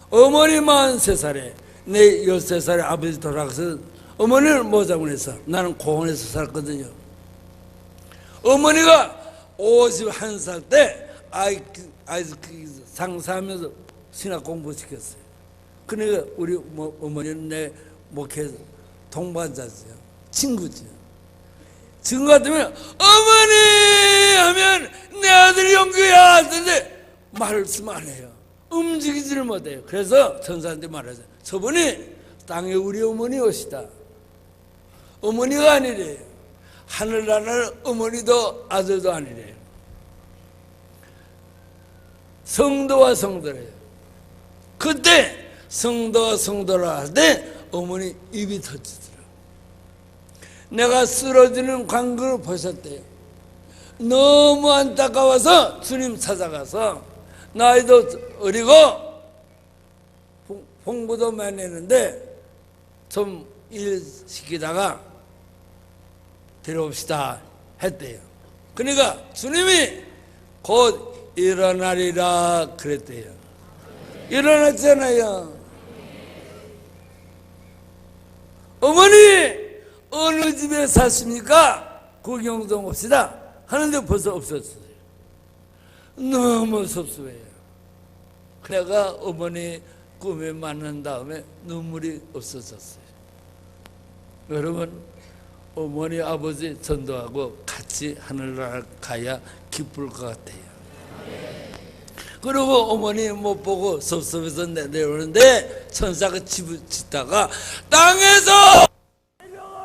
어머니 43살에 내 13살에 아버지 돌아가서 어머니를 모자문에서 나는 공원에서 살았거든요. 어머니가 51살 때 아이 상사하면서 신학 공부시켰어요. 그러니까 우리 어머니는 내 목회 동반자죠. 친구죠. 지금 같으면 어머니 하면 내 아들 영규야 하는데 말씀 안 해요. 움직이지를 못해요. 그래서 전사한테 말하죠. 저분이 땅에 우리 어머니 오시다. 어머니가 아니래요. 하늘나라는 어머니도 아들도 아니래요. 성도와 성도래요. 그때 성도와 성도라 할 때 어머니 입이 터지더라고요. 내가 쓰러지는 광경을 보셨대요. 너무 안타까워서 주님 찾아가서 나이도 어리고 공부도 많이 했는데 좀 일 시키다가 데려옵시다 했대요. 그러니까 주님이 곧 일어나리라 그랬대요. 일어났잖아요. 어머니 어느 집에 사십니까? 구경 좀 옵시다 하는데 벌써 없었어요. 너무 섭섭해요. 내가 어머니 꿈에 만난 다음에 눈물이 없어졌어요. 여러분, 어머니 아버지 전도하고 같이 하늘나라 가야 기쁠 것 같아요. 그리고 어머니 못 보고 섭섭해서 내려오는데 천사가 집을 짓다가 땅에서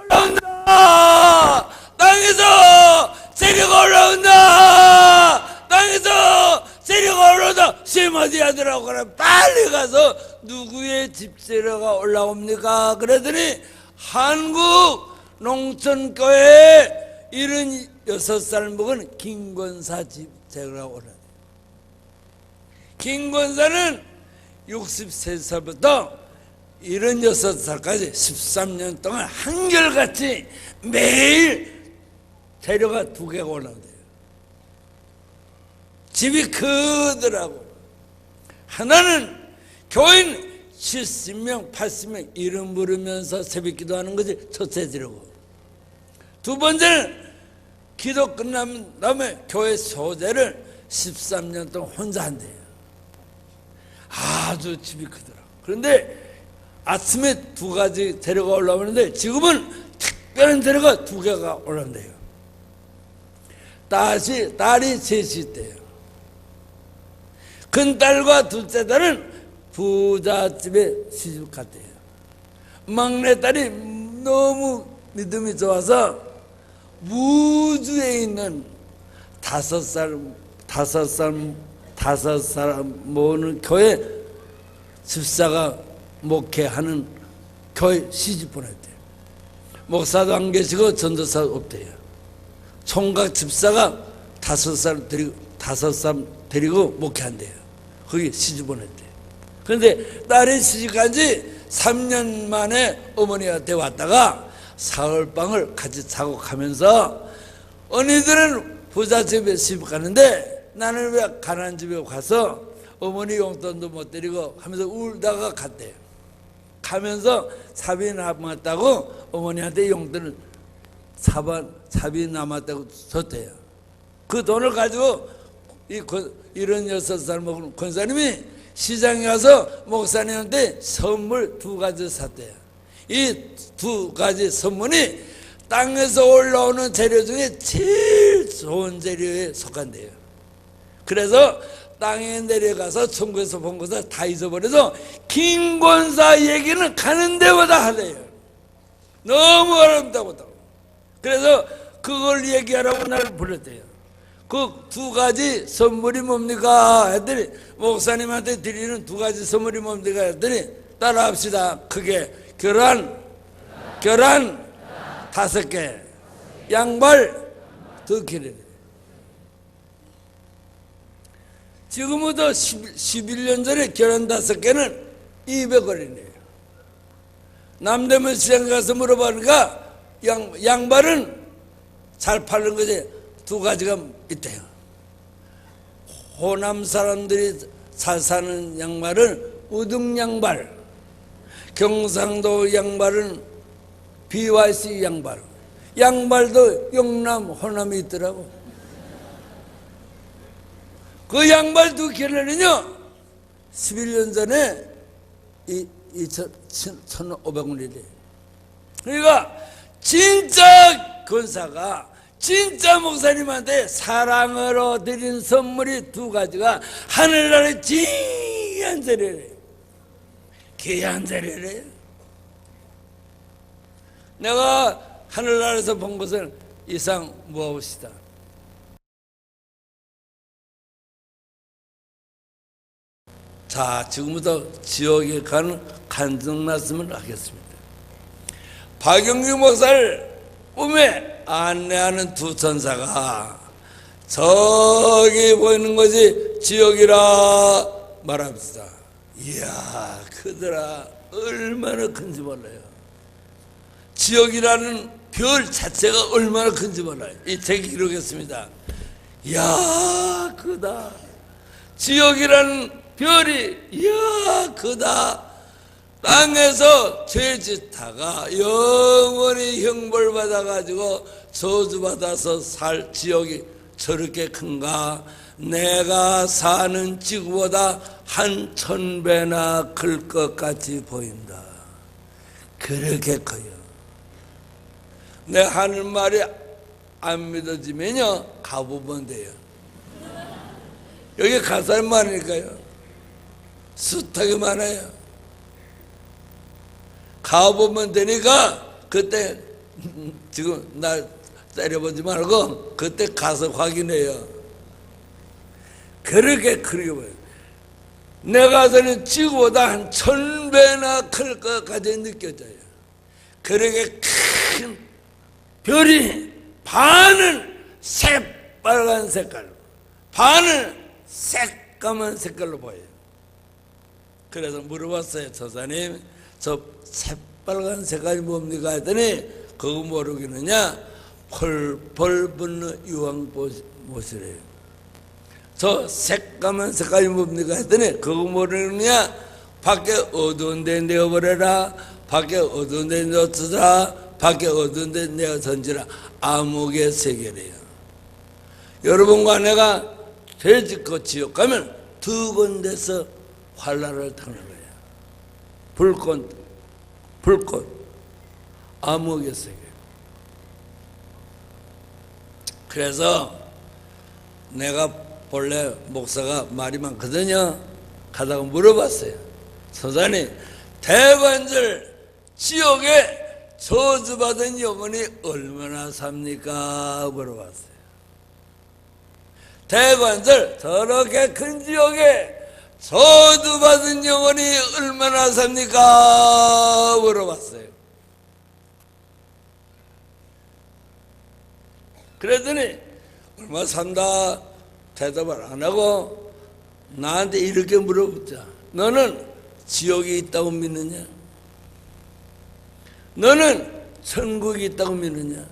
올라온다! 땅에서 재료가 올라온다! 땅에서 재료가 올라온다! 세 마디 하더라고. 그래 빨리 가서 누구의 집 재료가 올라옵니까? 그랬더니 한국 농촌교회 76살 먹은 김권사 집 재료가 올라온다. 김권사는 63살부터 76살까지 13년 동안 한결같이 매일 재료가 2개가 올라온대요. 집이 크더라고. 하나는 교인 70명, 80명 이름 부르면서 새벽 기도하는 것이 첫째 재료고, 두 번째는 기도 끝나면 다음에 교회 소재를 13년 동안 혼자 한대요. 아주 집이 크더라고. 그런데 아침에 2가지 재료가 올라오는데 지금은 특별한 재료가 2개가 올라온대요. 딸이 셋이 있대요. 큰딸과 둘째 딸은 부잣집에 시집 갔대요. 막내딸이 너무 믿음이 좋아서 무주에 있는 5살 모으는 교회 집사가 목회하는 교회 시집 보냈대요. 목사도 안 계시고 전도사 없대요. 총각 집사가 5살 데리고 목회한대요. 거기 시집 보냈대요. 그런데 딸이 시집간 지 3년 만에 어머니한테 왔다가 사흘방을 같이 자고 가면서 언니들은 부잣집에 시집 가는데 나는 왜 가난한 집에 가서 어머니 용돈도 못 드리고 하면서 울다가 갔대요. 가면서 삽이 남았다고 어머니한테 용돈을 삽이 남았다고 줬대요. 그 돈을 가지고 이런 6살 먹은 권사님이 시장에 가서 목사님한테 선물 2가지 샀대요. 이 2가지 선물이 땅에서 올라오는 재료 중에 제일 좋은 재료에 속한대요. 그래서 땅에 내려가서 천국에서 본 것을 다 잊어버려서 김권사 얘기는 가는 데마다 하래요. 너무 아름다웠다고. 그래서 그걸 얘기하라고 나를 불렀대요. 그 2가지 선물이 뭡니까? 했더니 목사님한테 드리는 2가지 선물이 뭡니까? 했더니 따라합시다. 크게 계란 5개, 양발 2켤레. 지금부터 11년 전에 계란 5개는 200원이네요. 남대문 시장 가서 물어보니까 양발은 잘 파는 거지 2가지가 있대요. 호남 사람들이 잘 사는 양말은 우등 양발, 경상도 양발은 BYC 양발, 양발도 영남, 호남이 있더라고. 그 양발 2켤레는요 11년 전에 1,500원이래. 그러니까 진짜 권사가 진짜 목사님한테 사랑으로 드린 선물이 2가지가 하늘나라의 귀한 재료래. 귀한 재료래. 내가 하늘나라에서 본 것은 이상 무엇이다. 자, 지금부터 지옥에 가는 간증 말씀을 하겠습니다. 박영규 목사를 꿈에 안내하는 2 천사가 저기 보이는 것이 지옥이라 말합니다. 이야, 크더라. 얼마나 큰지 몰라요. 지옥이라는 별 자체가 얼마나 큰지 몰라요. 이 책이 이러겠습니다. 이야, 크다. 지옥이라는 별이 이야 크다. 땅에서 죄짓다가 영원히 형벌 받아가지고 저주받아서 살 지옥이 저렇게 큰가? 내가 사는 지구보다 한 1000배나 클 것 같이 보인다. 그렇게 커요. 내 하는 말이 안 믿어지면요 가보면 돼요. 여기 가사를 많으니까요. 숱하게 많아요. 가보면 되니까 그때 지금 날 때려보지 말고 그때 가서 확인해요. 그렇게 크게 보여요. 내가 사는 지구보다 한 1000배나 클 것까지 느껴져요. 그렇게 큰 별이 반은 새빨간 색깔로, 반은 새까만 색깔로 보여요. 그래서 물어봤어요. 조사님, 저 새빨간 색깔이 뭡니까? 했더니 그거 모르겠느냐? 펄펄 붙는 유황꽃이래요. 저 새까만 색깔이 뭡니까? 했더니 그거 모르느냐? 밖에 어두운 데 내어버려라. 밖에 어두운 데 내어주라. 밖에 어두운 데 내어 던지라. 암흑의 세계래요. 여러분과 내가 죄짓고 지옥 가면 2군데서 환난을 타는 거예요. 불꽃, 암흑의 세계. 그래서 내가 본래 목사가 말이 많거든요. 가다가 물어봤어요. 소장님, 대관절 지옥에 저주받은 영혼이 얼마나 삽니까? 물어봤어요. 대관절 저렇게 큰 지옥에 저주받은 영혼이 얼마나 삽니까? 물어봤어요. 그랬더니 얼마 산다 대답을 안 하고 나한테 이렇게 물어보자. 너는 지옥이 있다고 믿느냐? 너는 천국이 있다고 믿느냐?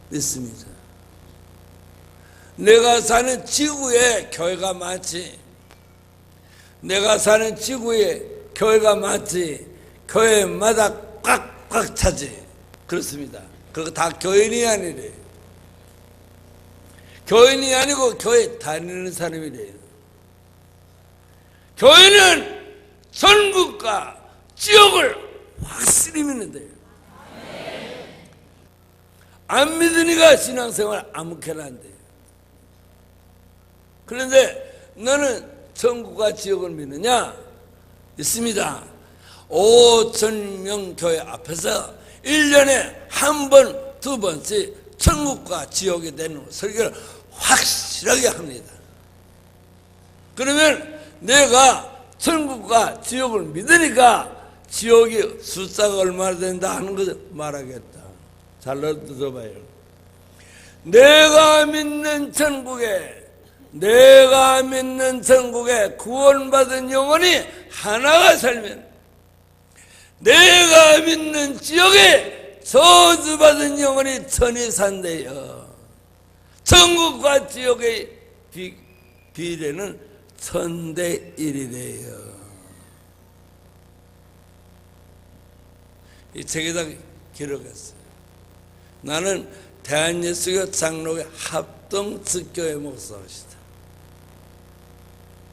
믿습니다. 내가 사는 지구에 교회가 많지. 내가 사는 지구에 교회가 많지. 교회마다 꽉꽉 차지. 그렇습니다. 그리고 다 교인이 아니래. 교인이 아니고 교회 다니는 사람이래요. 교회는 천국과 지옥을 확실히 믿는데요. 안 믿으니까 신앙생활 아무렇게나 안 돼요. 그런데 너는 천국과 지옥을 믿느냐? 있습니다. 5,000명 교회 앞에서 1년에 한 번, 두 번씩 천국과 지옥에 대한 설교를 확실하게 합니다. 그러면 내가 천국과 지옥을 믿으니까 지옥이 숫자가 얼마나 된다 하는 것을 말하겠다. 잘 들어봐요. 내가 믿는 천국에 구원받은 영혼이 하나가 살면, 내가 믿는 지옥에 저주받은 영혼이 천이 산대요. 천국과 지옥의 비례는 1000대1이래요. 이 책에다 기록했어요. 나는 대한예수교 장로회 합동특교회 목사이시다.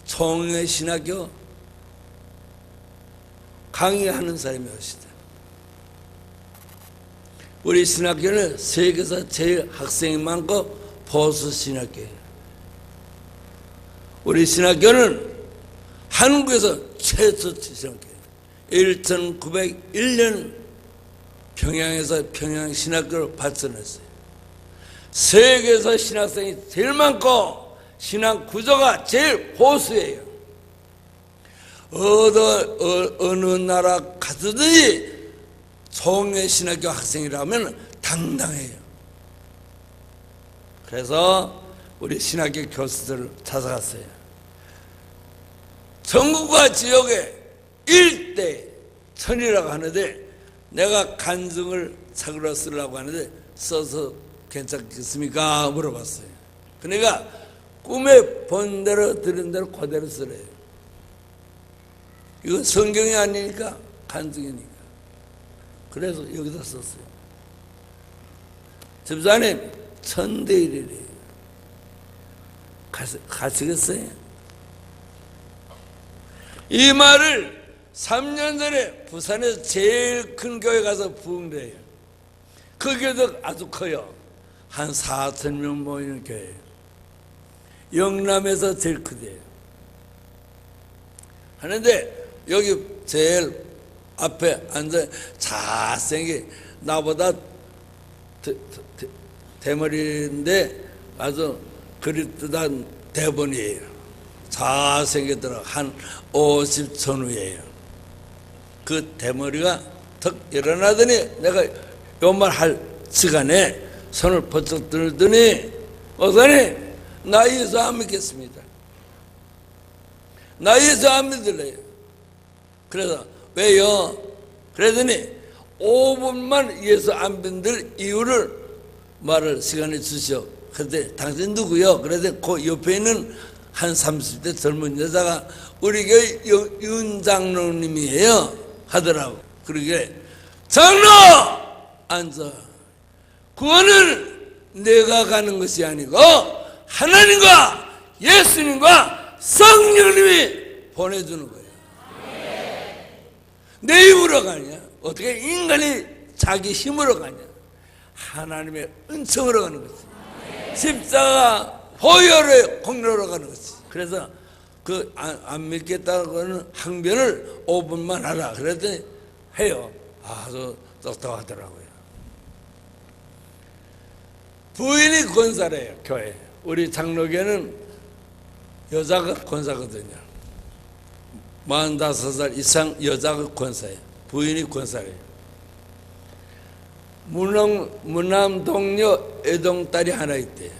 총회신학교 강의하는 사람이시다. 우리 신학교는 세계에서 제일 학생이 많고 보수 신학교예요. 우리 신학교는 한국에서 최초 신학교예요. 1901년 평양에서 평양 신학교를 발전했어요. 세계에서 신학생이 제일 많고 신학 구조가 제일 보수예요. 어느 나라 가서든지 총회 신학교 학생이라면 당당해요. 그래서 우리 신학교 교수들을 찾아갔어요. 천국과 지옥의 1대 1000이라고 하는데 내가 간증을 책으로 쓰려고 하는데 써서 괜찮겠습니까? 물어봤어요. 그러니까 꿈에 본 대로 들은 대로 그대로 쓰래요. 이건 성경이 아니니까 간증이니까. 그래서 여기다 썼어요. 집사님 1000대1이래요. 가시겠어요? 이 말을 3년 전에 부산에서 제일 큰 교회 가서 부흥돼요. 그 교회도 아주 커요. 한 4,000명 모이는 교회예요. 영남에서 제일 크대요. 하는데 여기 제일 앞에 앉아 잘생긴 나보다 대머리인데 아주 그릿듯한 대본이에요. 잘생겼더라. 한 50 전후예요. 그 대머리가 턱 일어나더니 내가 요 말 할 시간에 손을 번쩍 들더니 목사님 나 예수 안 믿겠습니다. 나 예수 안 믿을래요. 그래서 왜요? 그러더니 5분만 예수 안 믿을 이유를 말을 시간을 주시오. 그런데 당신 누구요? 그래서 그 옆에 있는 한 30대 젊은 여자가 우리 교회 윤 장로님이에요 하더라고. 그러게 장로 앉아. 구원은 내가 가는 것이 아니고 하나님과 예수님과 성령님이 보내주는 거예요. 내 힘으로 가냐? 어떻게 인간이 자기 힘으로 가냐? 하나님의 은총으로 가는 거지. 십자가 보혈의 공로로 가는 거지. 그래서 그 안 믿겠다고 하는 항변을 5분만 하라 그랬더니 해요. 아주 똑똑하더라고요. 부인이 권사래요. 교회 우리 장로교는 여자가 권사거든요. 45살 이상 여자가 권사예요. 부인이 권사예요. 무남 동료 애동딸이 하나 있대요.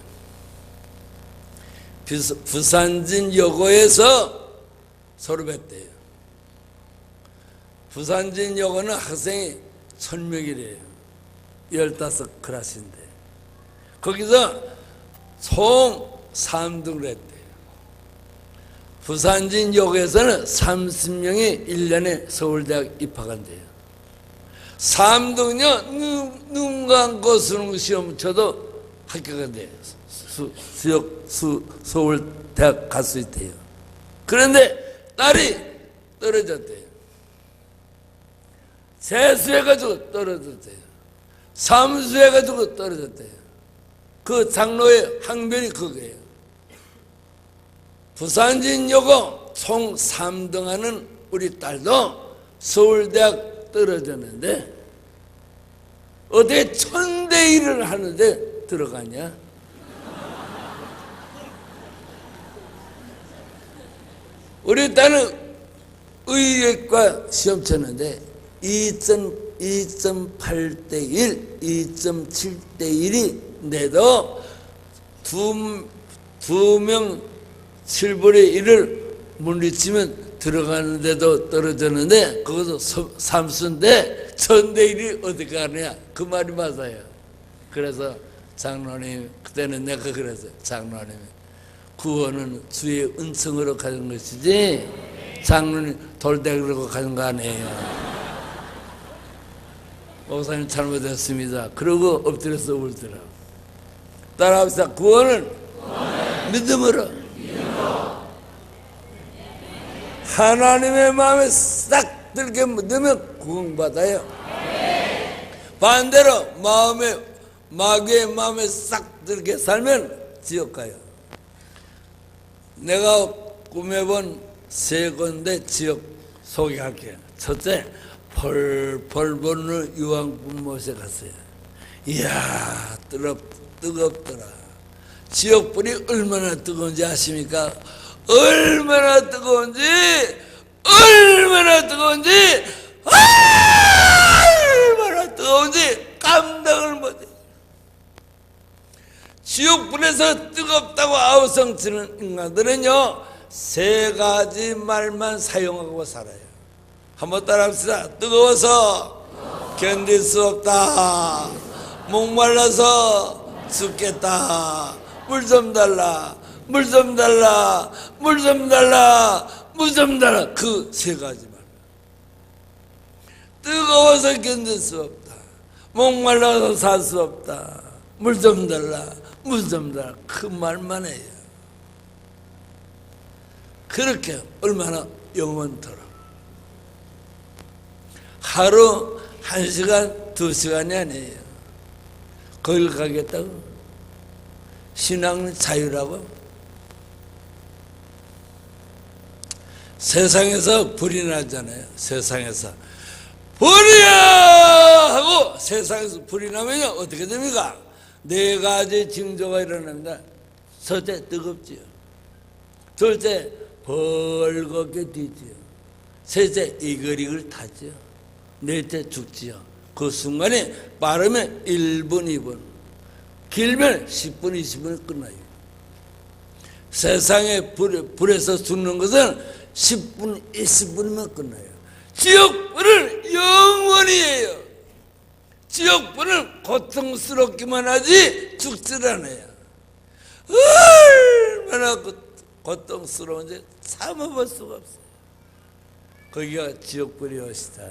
부산진 여고에서 졸업했대요. 부산진 여고는 학생이 1000명이래요. 15클래스인데 거기서 총 3등을 했대요. 부산진 여고에서는 30명이 1년에 서울대학 입학한대요. 3등은요, 눈 감고 수능 시험 쳐도 합격한대요. 서울대학 갈 수 있대요. 그런데 딸이 떨어졌대요. 재수해가지고 떨어졌대요. 삼수해가지고 떨어졌대요. 그 장로의 항변이 그거예요. 부산진 여고 총 3등하는 우리 딸도 서울대학 떨어졌는데 어떻게 1000대1을 하는데 들어가냐? 우리 딸은 의예과 시험 쳤는데 2.8대1, 2.7대1이 내도 두 명 7분의 1을 물리치면 들어가는데도 떨어졌는데 그것도 삼수인데 1000대1이 어디 가느냐 그 말이 맞아요. 그래서 장로님 그때는 내가 그랬어요. 장로님 구원은 주의 은총으로 가는 것이지 장로님 돌대기로 가는 거 아니에요. 목사님 잘못했습니다. 그러고 엎드려서 울더라. 따라합시다. 구원은 믿음으로. 하나님의 마음에 싹 들게 넣으면 구원받아요. 반대로 마귀의 마음에 싹 들게 살면 지옥 가요. 내가 꿈에본 3군데 지옥 소개할게요. 첫째, 펄펄 보는 유황불못에 갔어요. 이야, 뜨겁더라. 지옥불이 얼마나 뜨거운지 아십니까? 얼마나 뜨거운지 얼마나 뜨거운지 감당을 못해. 지옥불에서 뜨겁다고 아우성치는 인간들은요 3가지 말만 사용하고 살아요. 한번 따라합시다. 뜨거워서 견딜 수 없다. 목말라서 죽겠다. 물 좀 달라. 물 좀 달라. 물 좀 달라. 물 좀 달라. 그 3가지 말. 뜨거워서 견딜 수 없다. 목말라서 살 수 없다. 물 좀 달라. 물 좀 달라. 그 말만 해요. 그렇게 얼마나 영원토록. 하루 1시간, 2시간이 아니에요. 거길 가겠다고? 신앙 자유라고? 세상에서 불이 나잖아요. 세상에서 불이야! 하고 세상에서 불이 나면요 어떻게 됩니까? 4가지 징조가 일어납니다. 첫째, 뜨겁지요. 둘째, 벌겋게 뛰지요. 셋째, 이글이글 타지요. 넷째, 죽지요. 그 순간에 빠르면 1분, 2분, 길면 10분, 20분 끝나요. 세상에 불에서 죽는 것은 10분, 20분이면 끝나요. 지옥불은 영원히 해요. 지옥불은 고통스럽기만 하지 죽질 않아요. 얼마나 고통스러운지 참아볼 수가 없어요. 거기가 지옥불이 것이다.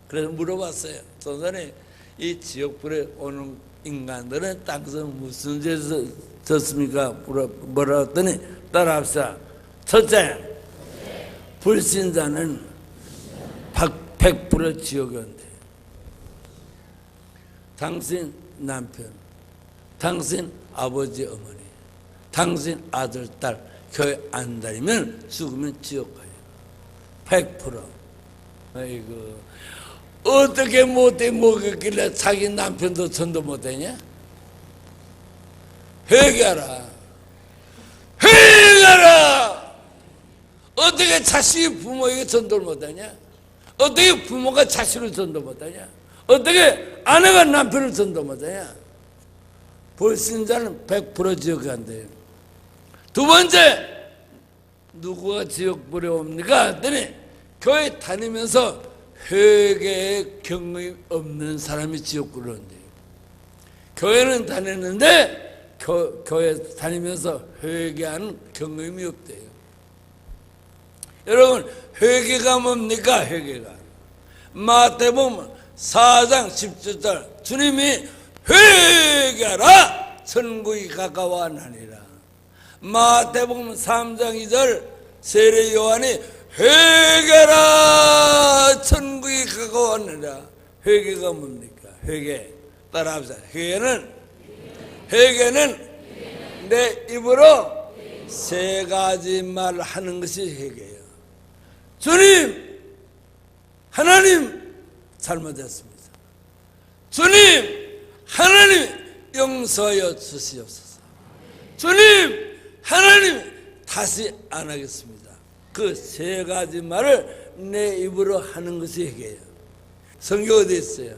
그래서 물어봤어요. 조선에 이 지옥불에 오는 인간들은 땅에서 무슨 죄에서 졌습니까? 뭐라 했더니 따라합시다. 첫째, 불신자는 100% 지옥에 온대. 당신 남편, 당신 아버지 어머니, 당신 아들 딸 교회 안 다니면 죽으면 지옥 가요. 100%. 아이고, 어떻게 못해 먹었길래 자기 남편도 전도 못하냐? 회개하라. 회개하라. 어떻게 자식이 부모에게 전도를 못하냐? 어떻게 부모가 자식을 전도 못하냐? 어떻게 아내가 남편을 전도 못하냐? 불신자는 100% 지옥에 간대요. 두 번째, 누구가 지옥 불에 옵니까? 했더니 교회 다니면서 회개의 경험이 없는 사람이 지옥 불에 온대요. 교회는 다녔는데 교회 다니면서 회개하는 경험이 없대요. 여러분, 회개가 뭡니까? 회개가 마태복음 4장 17절 주님이 회개하라 천국이 가까워하니라. 마태복음 3장 2절 세례 요한이 회개하라 천국이 가까워하니라. 회개가 뭡니까? 회개 따라합시다. 회개는 내 입으로 세 가지 말을 하는 것이 회개예요. 주님, 하나님 잘못했습니다. 주님, 하나님 용서하여 주시옵소서. 주님, 하나님 다시 안 하겠습니다. 그 세 가지 말을 내 입으로 하는 것이 회개예요. 성경 어디 있어요?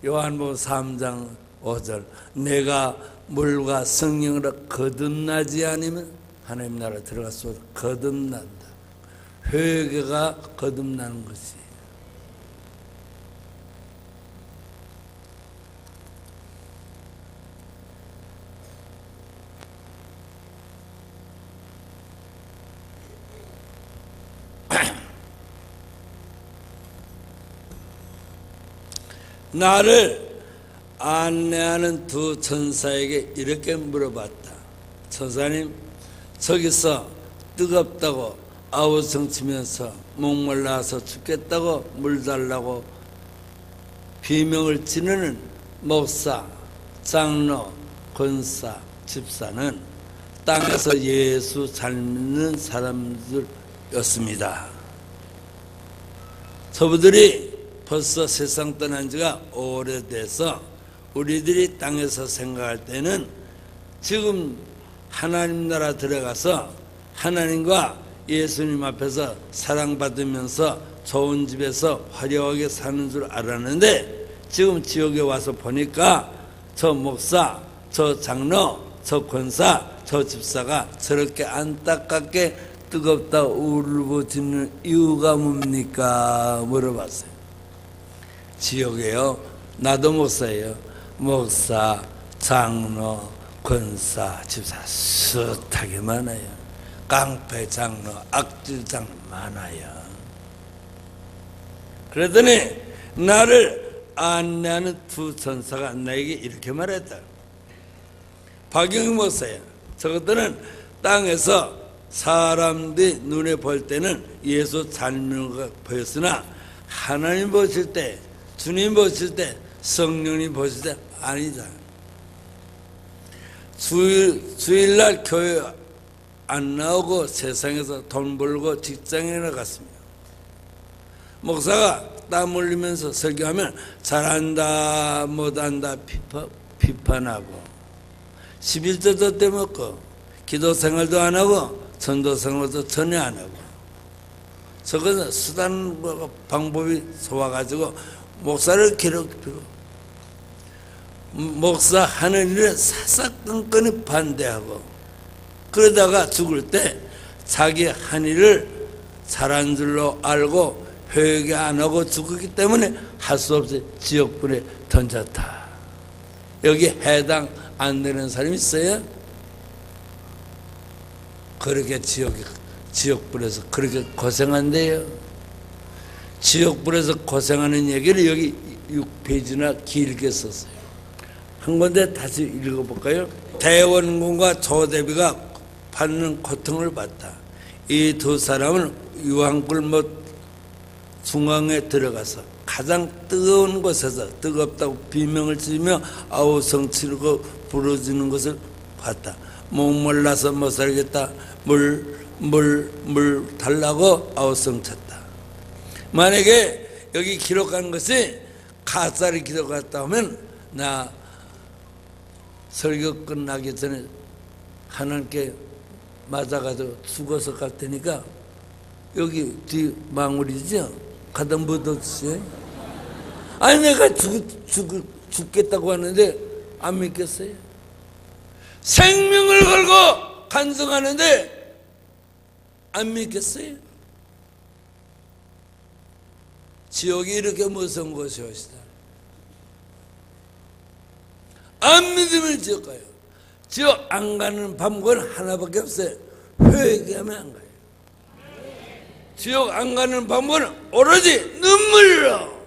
요한복음 3장 5절 내가 물과 성령으로 거듭나지 않으면 하나님 나라 들어갈 수 없다. 거듭난다. 회개가 거듭나는 것이에요. 나를 안내하는 두 천사에게 이렇게 물어봤다. 천사님, 저기서 뜨겁다고 아우성치면서 목말라서 죽겠다고 물 달라고 비명을 지르는 목사, 장로, 권사, 집사는 땅에서 예수 잘 믿는 사람들이었습니다. 저분들이 벌써 세상 떠난 지가 오래돼서 우리들이 땅에서 생각할 때는 지금 하나님 나라 들어가서 하나님과 예수님 앞에서 사랑받으면서 좋은 집에서 화려하게 사는 줄 알았는데 지금 지옥에 와서 보니까 저 목사, 저 장로, 저 권사, 저 집사가 저렇게 안타깝게 뜨겁다 울부짖는 이유가 뭡니까? 물어봤어요. 지옥에요, 나도 목사예요. 목사, 장로, 권사, 집사 숱하게 많아요. 깡패 장로, 악질 장로 많아요. 그러더니 나를 안내하는 두 천사가 나에게 이렇게 말했다. 박영희 목사야, 저것들은 땅에서 사람들이 눈에 볼 때는 예수 잘 믿는 것 보였으나 하나님 보실 때, 주님 보실 때, 성령님 보실 때 아니다. 주일날 교회 안 나오고 세상에서 돈 벌고 직장에 나갔습니다. 목사가 땀 흘리면서 설교하면 잘한다 못한다 비판하고 11조도 떼먹고 기도 생활도 안 하고 전도 생활도 전혀 안 하고 저것은 수단 방법이 좋아가지고 목사를 괴롭히고 목사 하는 일에 사사건건히 반대하고 그러다가 죽을 때 자기 한 일을 잘한 줄로 알고 회개 안 하고 죽었기 때문에 할 수 없이 지옥불에 던졌다. 여기 해당 안 되는 사람이 있어요? 그렇게 지옥불에서 그렇게 고생한대요. 지옥불에서 고생하는 얘기를 여기 6페이지나 길게 썼어요. 한 건데 다시 읽어볼까요? 대원군과 조대비가 받는 고통을 봤다. 이 두 사람은 유황굴못 중앙에 들어가서 가장 뜨거운 곳에서 뜨겁다고 비명을 지르며 아우성 치르고 부러지는 것을 봤다. 목말라서 못 살겠다. 물 달라고 아우성 쳤다. 만약에 여기 기록한 것이 가짜를 기록했다 하면 나 설교 끝나기 전에 하나님께 맞아가지고 죽어서 갈 테니까 여기 뒤 망울이죠? 가다 묻었어요? 아니 내가 죽겠다고 하는데 안 믿겠어요? 생명을 걸고 간증하는데 안 믿겠어요? 지옥이 이렇게 무서운 곳이옵시다. 안 믿으면 지옥 가요. 지옥 안 가는 방법은 하나밖에 없어요. 회개하면 안 가요. 지옥 안 가는 방법은 오로지 눈물로,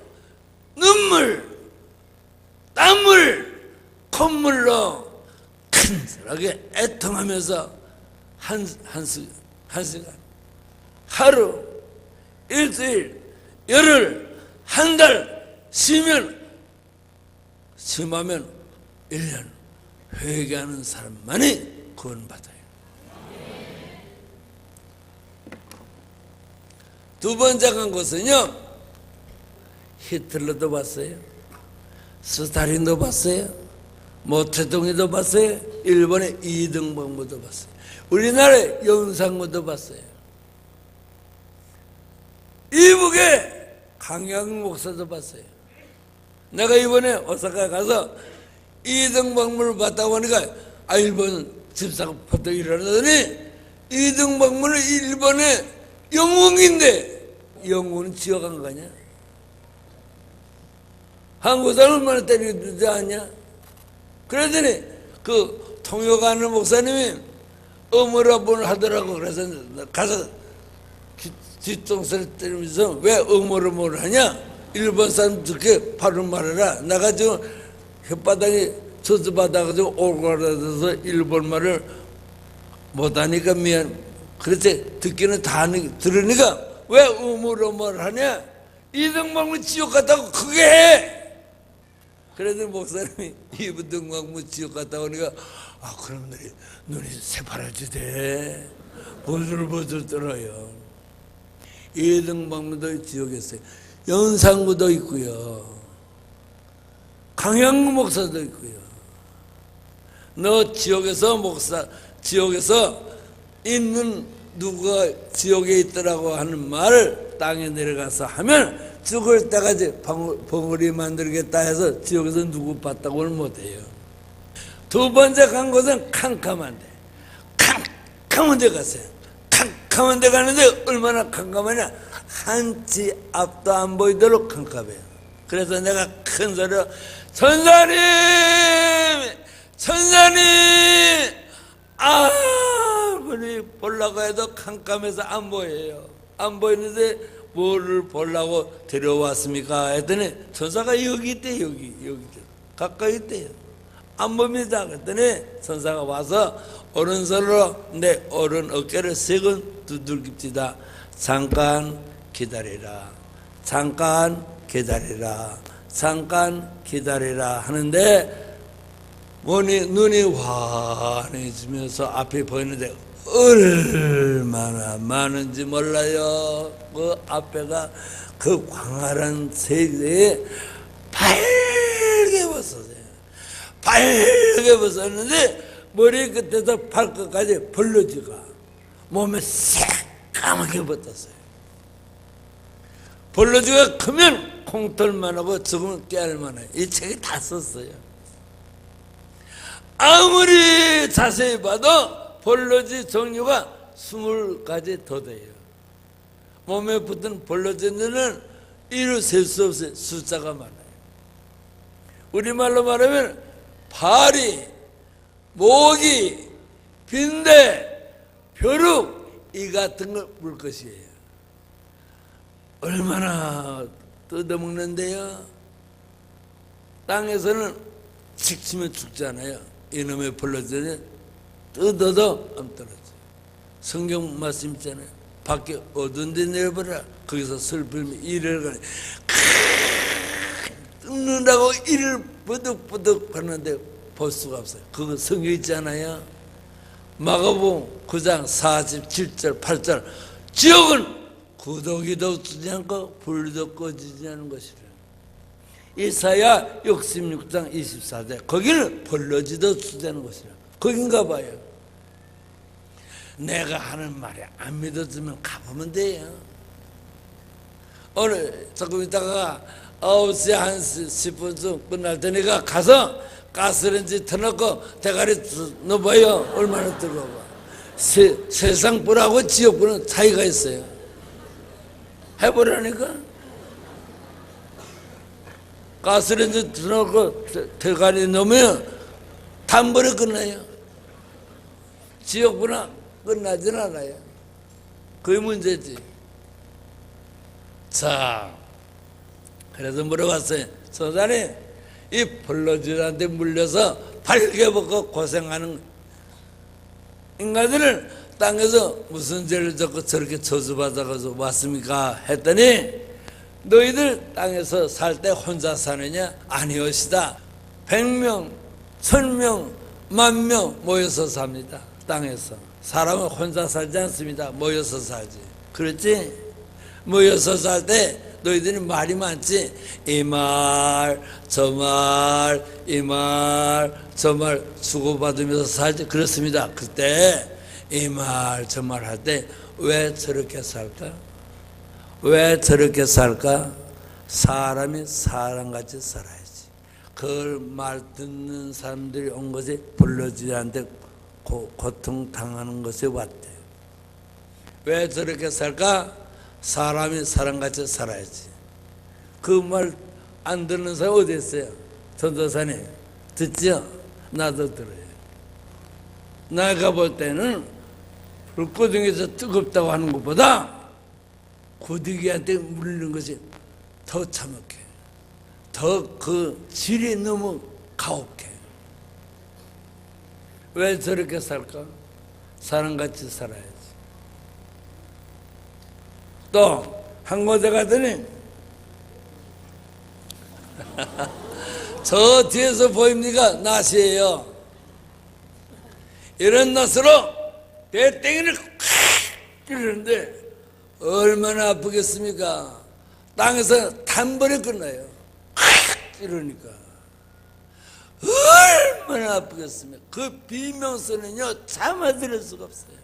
땀을 콧물로 간절하게 애통하면서 한 시간, 하루, 일주일, 열흘, 한 달, 심하면 1년 회개하는 사람만이 구원받아요. 두 번째 간 것은요, 히틀러도 봤어요, 스탈린도 봤어요, 모태동이도 봤어요, 일본의 이등병부도 봤어요, 우리나라의 영상무도 봤어요. 이북의 강양 목사도 봤어요. 내가 이번에 오사카에 가서 이등병문을 봤다고 하니까 일본 집사가 퍼뜩 일어나더니 이등병문은 일본의 영웅인데 영웅은 지어간 거 아니야? 한국 사람 얼마나 때리지 않냐? 그러더니 그 통역하는 목사님이 어머라본을 하더라고. 그래서 가서 뒷동산을 때리면서 왜 어머라본을 하냐? 일본 사람 듣게 바로 말해라. 내가 지금 혓바닥이 저주받아가지고 오그라들어서 일본 말을 못하니까 미안. 그렇지, 듣기는 다 들으니까 왜 어머라본을 하냐? 이등병문 지옥 갔다고 크게 해. 그래서 목사님이 이등병문 지옥 갔다 오니까 그럼 눈이 새파랗지대. 보슬보슬 떨어요. 이등병문도 지옥에 있어요. 연산구도 있고요. 강양구 목사도 있고요. 너 지옥에서 지옥에서 있는 누가 지옥에 있더라고 하는 말을 땅에 내려가서 하면 죽을 때까지 벙어리 만들겠다 해서 지옥에서 누구 봤다고는 못해요. 두 번째 간 곳은 캄캄한데, 캄캄한 데 갔어요. 캄캄한 데 가는데 얼마나 캄캄하냐? 한치 앞도 안 보이도록 캄캄해요. 그래서 내가 큰 소리로 천사님 아무리 보려고 해도 캄캄해서 안 보여요. 안 보이는데 뭐를 보려고 데려왔습니까? 했더니 천사가 여기 있대. 여기 가까이 있대요. 안 봅니다. 그랬더니 천사가 와서 오른손으로 내 오른 어깨를 세건 두들깁시다. 잠깐 기다리라. 하는데 눈이 환해지면서 앞에 보이는데 얼마나 많은지 몰라요. 그 앞에가 그 광활한 세계에 밝게 벗었는데 머리 끝에서 발끝까지 벌러지가 몸에 새까맣게 벗었어요. 벌러지가 크면 콩털만 하고 적으면 깨알만 해요. 이 책이 다 썼어요. 아무리 자세히 봐도 벌러지 종류가 20가지 더 돼요. 몸에 붙은 벌러지는 이루 셀 수 없어요. 숫자가 많아요. 우리말로 말하면 파리, 모기, 빈대, 벼룩 이 같은 걸 물 것이에요. 얼마나 뜯어먹는데요. 땅에서는 식치면 죽잖아요. 이놈의 벌러지는 뜯어도 안 떨어져요. 성경 말씀 있잖아요. 밖에 어두운 데 내려버려. 거기서 슬픔이 이를 가네. 뜯는다고 이를 버득버득 하는데 볼 수가 없어요. 그거 성경 있잖아요. 마가복음 9장 47절 8절 지옥은 구더기도 쓰지 않고 불도 꺼지지 않은 것이라. 이사야 66장 24절 거기는 벌러지도 쓰지 않은 것이라. 거긴가 봐요. 내가 하는 말이 안 믿어지면 가보면 돼요. 오늘 조금 있다가 9시 한 10분쯤 끝날 테니까 가서 가스레인지 터놓고 대가리 넣어봐요. 얼마나 뜨거워. 세상 불하고 지옥 불은 차이가 있어요. 해보라니까. 가스레인지 터놓고 대가리 넣으면 단번에 끝나요. 지옥 불은 끝나진 않아요. 그게 문제지. 자, 그래서 물어봤어요. 선사님, 이 벌러지한테 물려서 발개벗고 고생하는 인간들은 땅에서 무슨 죄를 졌고 저렇게 저주받아가지고 왔습니까? 했더니 너희들 땅에서 살 때 혼자 사느냐? 아니오시다. 100명, 1000명, 10,000명 모여서 삽니다. 땅에서. 사람은 혼자 살지 않습니다. 모여서 살지. 그렇지? 모여서 살 때 너희들이 말이 많지. 이 말, 저 말, 이 말, 저 말 주고받으면서 살지. 그렇습니다. 그때 이 말, 저 말 할 때 왜 저렇게 살까? 왜 저렇게 살까? 사람이 사람같이 살아야지. 그 말 듣는 사람들이 온 것이 불러지한테 고통당하는 것이 왔대요. 왜 저렇게 살까? 사람이 사람같이 살아야지. 그 말 안 듣는 사람 어디 있어요? 전도사님 듣죠? 나도 들어요. 내가 볼 때는 불구덩이에서 뜨겁다고 하는 것보다 고디기한테 물리는 것이 더 참혹해. 더 그 질이 너무 가혹해. 왜 저렇게 살까? 사람같이 살아야지. 또 한 곳에 가더니 저 뒤에서 보입니까? 낫이에요. 이런 낫으로 배땡이를 콱 찌르는데 얼마나 아프겠습니까? 땅에서 단번에 끝나요. 콱 찌르니까 얼마나 아프겠습니까? 그 비명소리는요 참아들을 수가 없어요.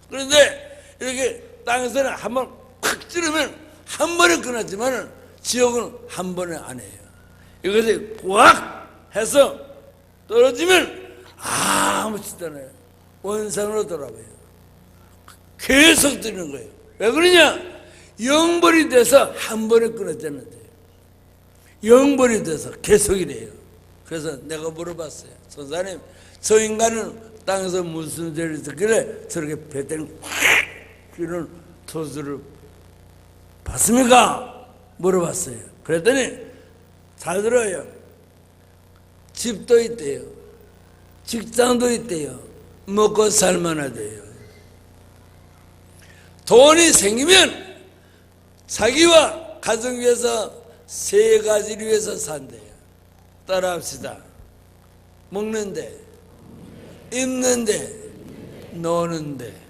그런데 이렇게 땅에서는 한번 콱 찌르면 한 번에 끝났지만 지옥은 한 번에 안 해요. 이것이 꽉 해서 떨어지면 아무것도 안 해요. 원상으로 돌아와요. 계속 뜨는 거예요. 왜 그러냐? 영벌이 돼서 한 번에 끊어졌는데 영벌이 돼서 계속 이래요. 그래서 내가 물어봤어요. 선사님, 저 인간은 땅에서 무슨 죄를 짓길래 저렇게 배때는 확 이런 도수를 봤습니까? 물어봤어요. 그랬더니 잘 들어요. 집도 있대요. 직장도 있대요. 먹고 살만하대요. 돈이 생기면 자기와 가정 위해서 세 가지를 위해서 산대요. 따라합시다. 먹는데, 입는데, 노는데.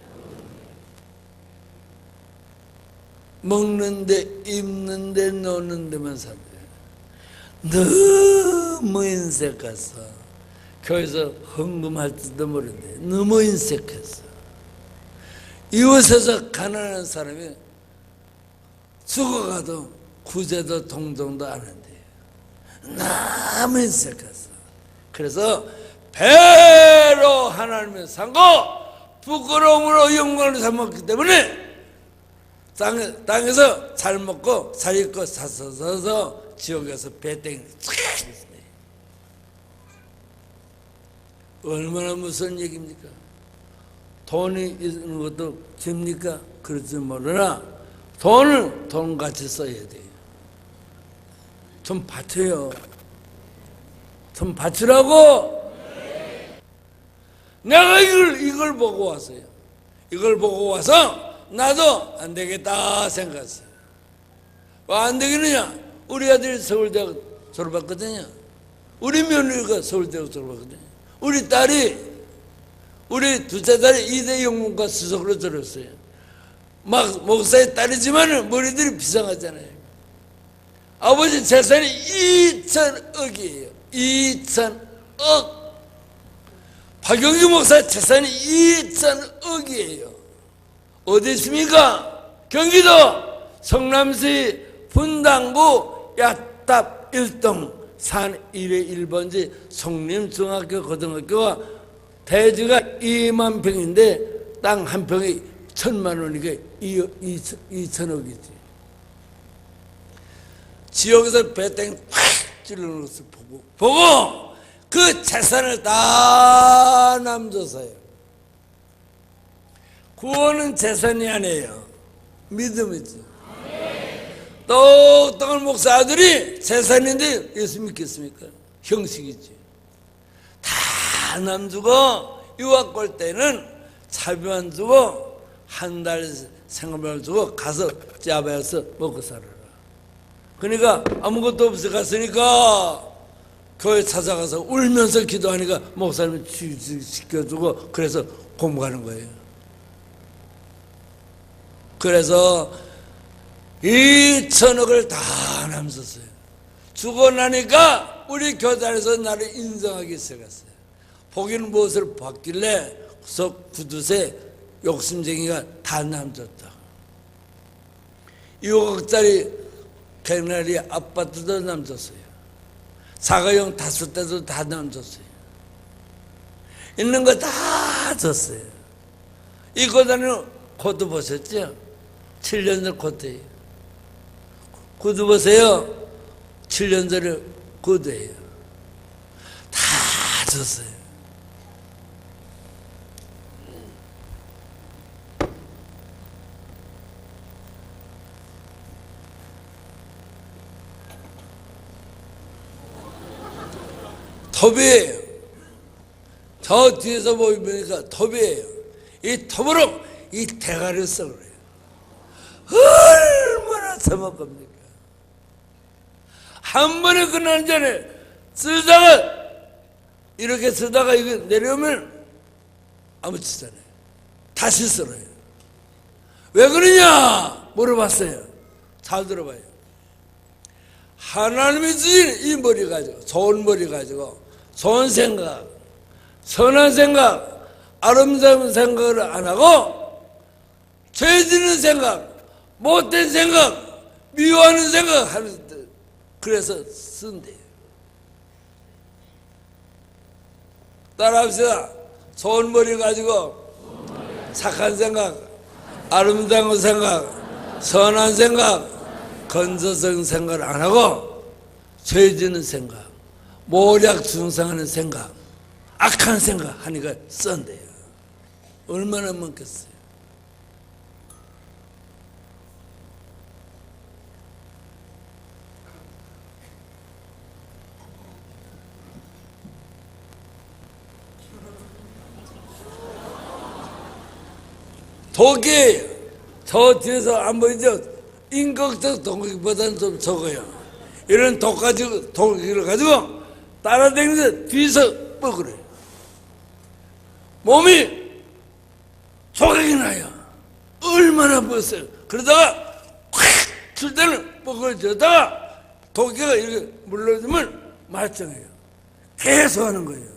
먹는데, 입는데, 노는 데만 산대요. 너무 인색했어. 교회에서 헌금할지도 모르는데 너무 인색했어. 이웃에서 가난한 사람이 죽어가도 구제도 동정도 안 한대요. 너무 인색했어. 그래서 배로 하나님을 삼고 부끄러움으로 영광을 삼았기 때문에 땅에서 잘 먹고 잘 입고 사서서 지옥에서 배땡이를 쫙 했어요. 얼마나 무서운 얘기입니까? 돈이 있는 것도 됩니까? 그렇지 모르나 돈을 돈같이 써야 돼요. 돈 바쳐요. 돈 바치라고. 내가 이걸 보고 왔어요. 이걸 보고 와서 나도 안 되겠다 생각했어요. 왜 안 되겠느냐? 우리 아들이 서울대학 졸업했거든요. 우리 며느리가 서울대학 졸업했거든요. 우리 딸이, 우리 둘째 딸이 이대 영문과 수석으로 들었어요. 막 목사의 딸이지만 머리들이 비상하잖아요. 아버지 재산이 2,000억이에요. 2,000억. 박영규 목사 재산이 2천억이에요. 어디 있습니까? 경기도 성남시 분당구 야탑 1동 산 1회 1번지 송림중학교 고등학교가 대지가 2만 평인데 땅 한 평이 1,000만 원이니까 2천억이지. 지역에서 배땡 확 찔러놓은 것을 보고 그 재산을 다 남줬어요. 구원은 재산이 아니에요. 믿음이지. 똑똑한 목사 아들이 재산인데 예수 믿겠습니까? 형식이지. 다 남주고 유학 갈 때는 차비만 주고 한 달 생활비만 주고 가서 짜배서 먹고 살아라. 그러니까 아무것도 없어 갔으니까 교회 찾아가서 울면서 기도하니까 목사님이 취직시켜주고 그래서 공부하는 거예요. 그래서 2천억을 다 남겼어요. 죽고 나니까 우리 교단에서 나를 인정하기 시작했어요. 보기는 무엇을 받길래 구두쇠 욕심쟁이가 다 남겼다. 6억짜리 개나리 아파트도 남겼어요. 자가용 5대도 다 남겼어요. 있는 거 다 줬어요. 이 고단은 코트 보셨죠? 7년 전 코트예요. 구두 보세요. 7년 전에 구두예요. 다 줬어요. 톱이에요. 저 뒤에서 보니까 톱이에요. 이 톱으로 이 대가리를 썩어요. 얼마나 써먹 겁니까? 한 번에 끝나는 전에 쓰다가 이렇게 쓰다가 이거 내려오면 아무렇지잖아요. 다시 썰어요. 왜 그러냐 물어봤어요. 잘 들어봐요. 하나님이 주신 이 머리 가지고, 좋은 머리 가지고 좋은 생각, 선한 생각, 아름다운 생각을 안 하고 죄 짓는 생각, 못된 생각, 미워하는 생각 하는 데 그래서 쓴대요. 따라합시다. 좋은 머리 가지고 착한 생각, 아름다운 생각, 선한 생각, 건설적인 생각을 안 하고 죄 짓는 생각, 모략 중상하는 생각, 악한 생각 하니까 썬대요. 얼마나 많겠어요. 독이 저 뒤에서 안 보이죠? 인격적 독보다는 좀 적어요. 이런 독을 가지고 따라다니면서 뒤에서 뻐그려요. 몸이 조각이 나요. 얼마나 뻗어요. 그러다가 콱칠 때는 뻐그러져다가 독기가 이렇게 물러주면 말짱해요. 계속 하는 거예요.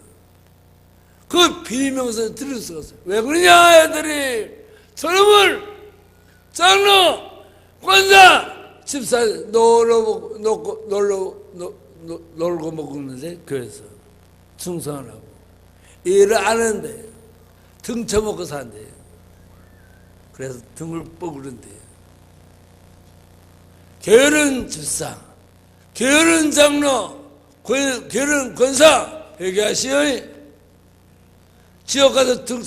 그 비명서 들을 수가 없어요. 왜 그러냐 애들이. 저놈을 장로 권사 집사 놀고 먹는데 교회에서 충성을 하고 일을 안 하는데 등 쳐먹고 산대요. 그래서 등을 뻐그른대요. 게으른 집사, 게으른 장로, 게으른 권사 회개하시오. 지옥 가서 등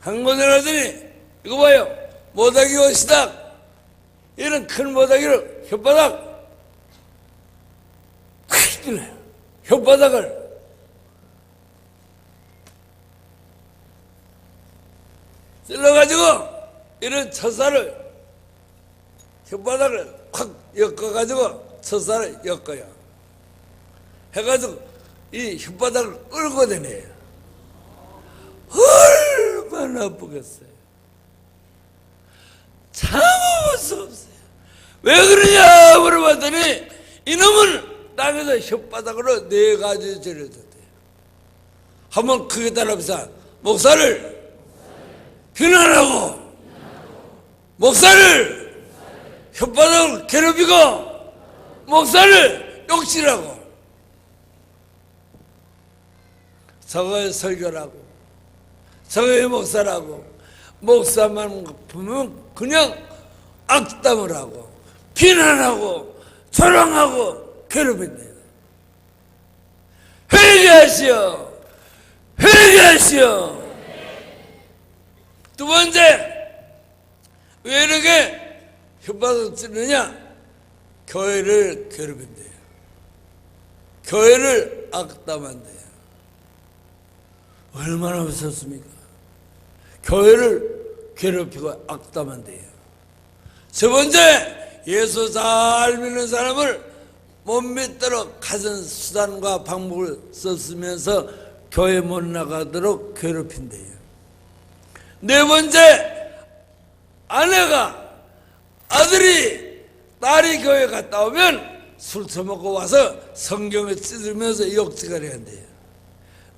한 곳에 가더니 이거 봐요. 모닥이 옷이다. 이런 큰 모닥이를 혓바닥 콱 찔러요. 혓바닥을 찔러가지고 이런 첫살을 혓바닥을 확 엮어가지고 첫살을 엮어요. 해가지고 이 혓바닥을 끌고 다녀요. 얼마나 아프겠어요. 참아볼 수 없어요. 왜 그러냐 물어봤더니 이놈은 땅에서 혓바닥으로 4가지 죄를 졌대요. 한번 크게 따라합시다. 목사를 비난하고, 목사를 혓바닥으로 괴롭히고, 목사를 욕실하고, 저거의 설교라고, 저거의 목사라고, 목사만 보면 그냥 악담을 하고 비난하고 조롱하고 괴롭힌대요. 회개하시오, 회개하시오. 두 번째, 왜 이렇게 혓바닥 찌르냐? 교회를 괴롭힌대요. 교회를 악담한대요. 얼마나 무섭습니까? 교회를 괴롭히고 악담한대요. 세 번째, 예수 잘 믿는 사람을 못 믿도록 가진 수단과 방법을 썼으면서 교회 못 나가도록 괴롭힌대요. 네 번째, 아내가, 아들이, 딸이 교회 갔다 오면 술 처먹고 와서 성경을 찢으면서 욕지거리 한대요.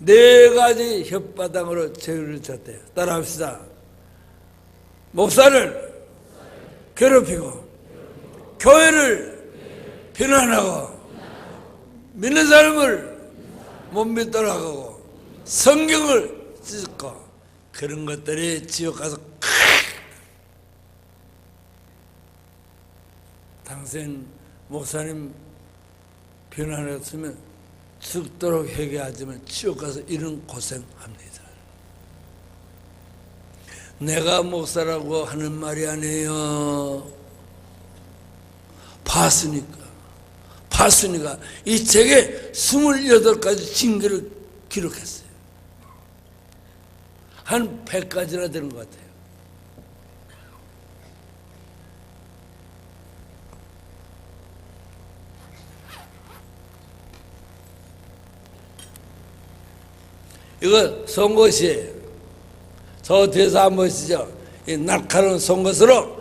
4가지 혓바닥으로 죄를 졌대요. 따라합시다. 목사를 괴롭히고, 교회를 비난하고, 믿는 사람을 못 믿도록 하고, 성경을 찢고, 그런 것들이 지옥 가서 당신 목사님 비난했으면 죽도록 회개하지만 지옥 가서 이런 고생합니다. 내가 목사라고 하는 말이 아니에요. 봤으니까 이 책에 28가지 징계를 기록했어요. 한 100가지나 되는 것 같아요. 이거 송곳이에요. 저 뒤에서 한번 보시죠. 이 날카로운 송곳으로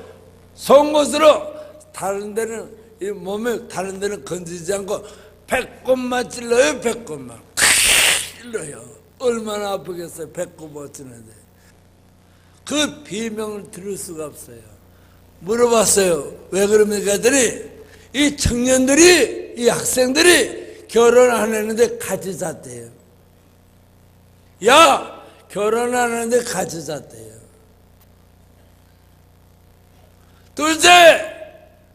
다른 데는 이 몸에 다른 데는 건드리지 않고 100곳만 찔러요. 100곳만 찔러요. 얼마나 아프겠어요. 100곳만 찔러는데 그 비명을 들을 수가 없어요. 물어봤어요. 왜 그럽니까? 했더니 이 청년들이, 이 학생들이 결혼 안 했는데 같이 잤대요. 야, 결혼 안 하는데 같이 잤대요. 둘째,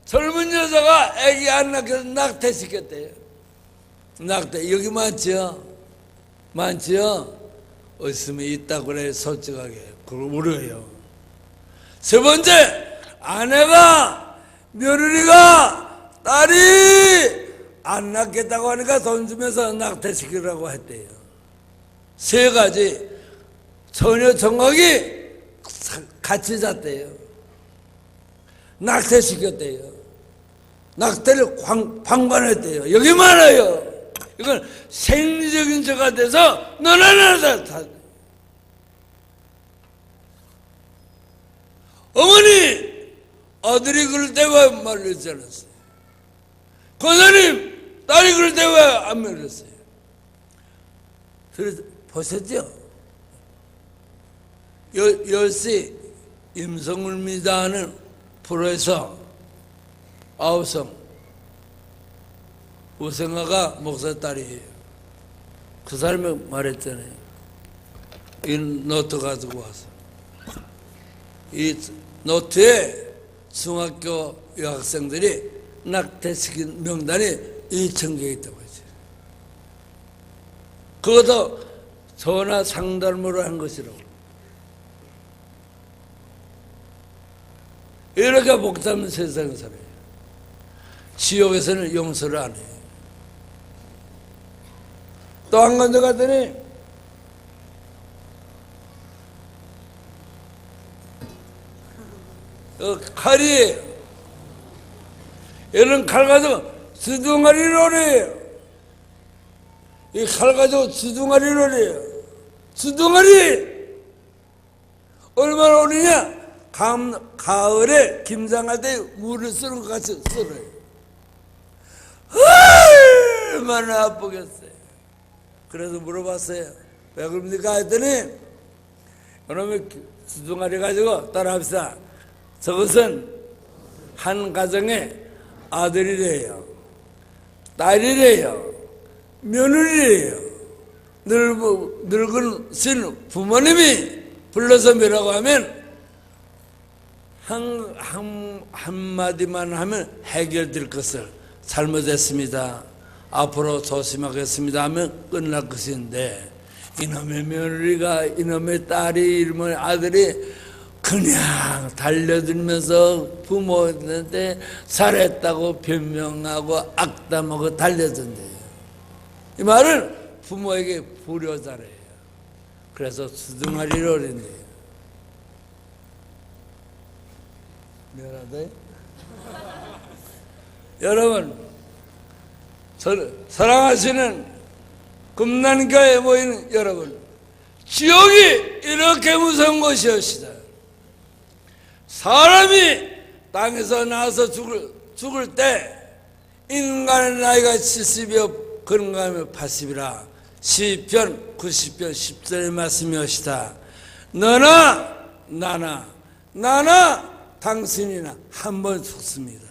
젊은 여자가 아기 안 낳아서 낙태시켰대요. 낙태, 여기 많지요? 많지요? 없으면 있다고 그래, 솔직하게. 그걸 모르요. 세 번째, 아내가, 며느리가, 딸이 안 낳겠다고 하니까 돈 주면서 낙태시키라고 했대요. 3가지 전혀 정확히 같이 잤대요. 낙태시켰대요. 낙태를 방관했대요. 여기 많아요. 이건 생리적인 죄가 돼서 너나나다. 어머니, 아들이 그럴 때 왜 말리지 않았어요? 권사님, 딸이 그럴 때 왜 안 말렸어요? 그래서 보셨죠? 10시 임성울미다 하는 프로에서 아우성 우승아가 목사 딸이에요. 그 사람이 말했잖아요. 이 노트 가지고 와서 이 노트에 중학교 여학생들이 낙태시킨 명단이 2,000개 있다고 했어요. 그것도 전화 상담으로 한 것이라고. 이렇게 복잡한 세상에 살아요. 지옥에서는 용서를 안 해요. 또 한 군데 갔더니 칼이에요. 이런 칼 가지고 주둥아리를 해요. 이 칼 가지고 주둥아리를 해요. 주둥아리 얼마나 오느냐? 가을에 김장할 때 물을 쓰는 것 같이 썰어요. 얼마나 아프겠어요. 그래서 물어봤어요. 왜 그럽니까? 했더니 그놈의 주둥아리 가지고 따라합시다. 저것은 한 가정의 아들이래요, 딸이래요, 며느리래요. 늙은 부모님이 불러서 뭐라고 하면 한마디만 하면 해결될 것을 잘못했습니다, 앞으로 조심하겠습니다 하면 끝날 것인데, 이놈의 며느리가, 이놈의 딸이, 이놈의 아들이 그냥 달려들면서 부모한테 잘했다고 변명하고 악담하고 달려든대요. 이 말은 부모에게 불효자래요. 그래서 주둥아리를 어린대요. 미안하다. 여러분, 사랑하시는 금난교회에 모이는 여러분, 지옥이 이렇게 무서운 것이옵시다. 사람이 땅에서 나와서 죽을 때 인간의 나이가 70여 그런가 하면 80이라 시편 90편 10절의 말씀이옵시다. 너나 나나 당신이나 한 번 죽습니다.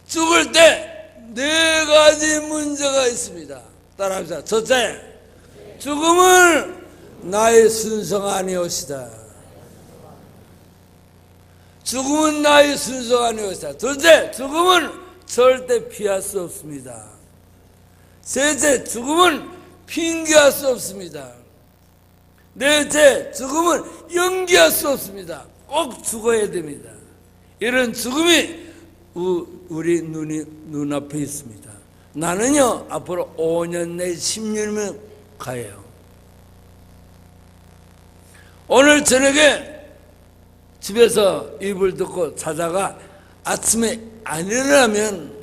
죽을 때 네 가지 문제가 있습니다. 따라합시다. 첫째, 죽음은 나의 순서가 아니옵시다. 죽음은 나의 순서가 아니옵시다. 둘째, 죽음은 절대 피할 수 없습니다. 셋째, 죽음은 핑계할 수 없습니다. 넷째, 죽음은 연기할 수 없습니다. 꼭 죽어야 됩니다. 이런 죽음이 우리 눈앞에 있습니다. 나는요, 앞으로 5년 내 10년이면 가요. 오늘 저녁에 집에서 이불 덮고 자다가 아침에 안 일어나면,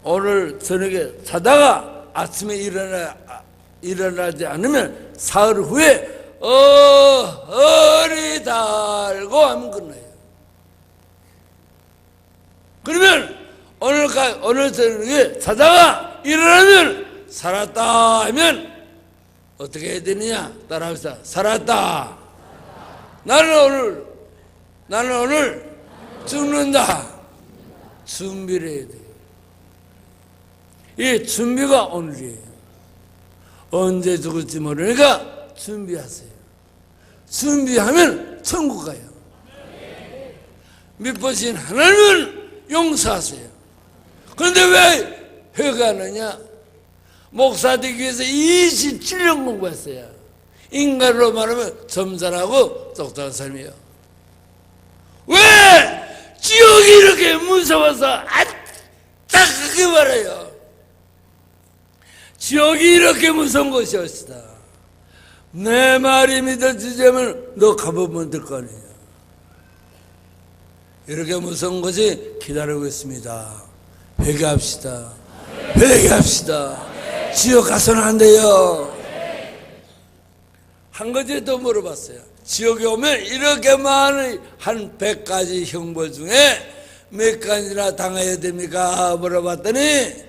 오늘 저녁에 자다가 아침에 일어나지 않으면 사흘 후에 허리 달고 하면 끝나요. 그러면 오늘 저녁에 자다가 일어나면 살았다 하면 어떻게 해야 되느냐? 따라합시다. 살았다. 나는 오늘 죽는다. 준비를 해야 돼요. 이 준비가 오늘이에요. 언제 죽을지 모르니까 준비하세요. 준비하면 천국 가요. 믿으신 하나님은 용서하세요. 그런데 왜 회개하느냐? 목사 되기 위해서 27년 공부했어요. 인간으로 말하면 점잖하고 똑똑한 사람이에요. 왜 지옥이 이렇게 무서워서 안타깝게 말해요. 지옥이 이렇게 무서운 것이었다. 내 말이 믿어지자면 너 가보면 될 거 아니에요. 이렇게 무서운 것이 기다리고 있습니다. 회개합시다. 회개합시다. 지옥 가서는 안 돼요. 한 가지 더 물어봤어요. 지옥에 오면 이렇게 많은 한 100가지 형벌 중에 몇 가지나 당해야 됩니까? 물어봤더니,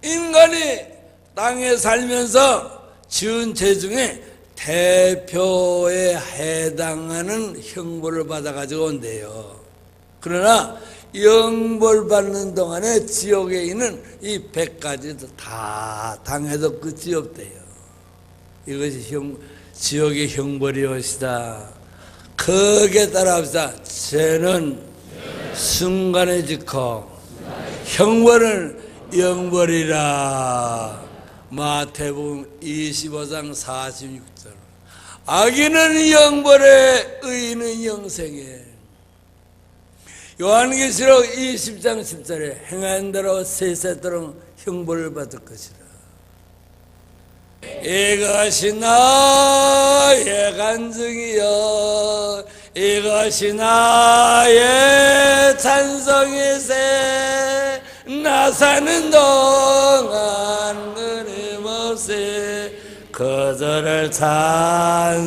인간이 땅에 살면서 지은 죄 중에 대표에 해당하는 형벌을 받아가지고 온대요. 그러나 영벌 받는 동안에 지옥에 있는 이 100가지도 다 당해도 끝이 없대요. 이것이 지옥의 형벌이옵시다. 거기에 따라합시다. 죄는 순간에 짓고 형벌은 영벌이라. 마태복음 25장 46절. 악인은 영벌에 의인은 영생에. 요한계시록 20장 10절에 행한 대로 세세토록 형벌을 받을 것이라. 이것이 나의 간증이여, 이것이 나의 찬송이세. 나 사는 동안 끊임없이 그저를 찬송하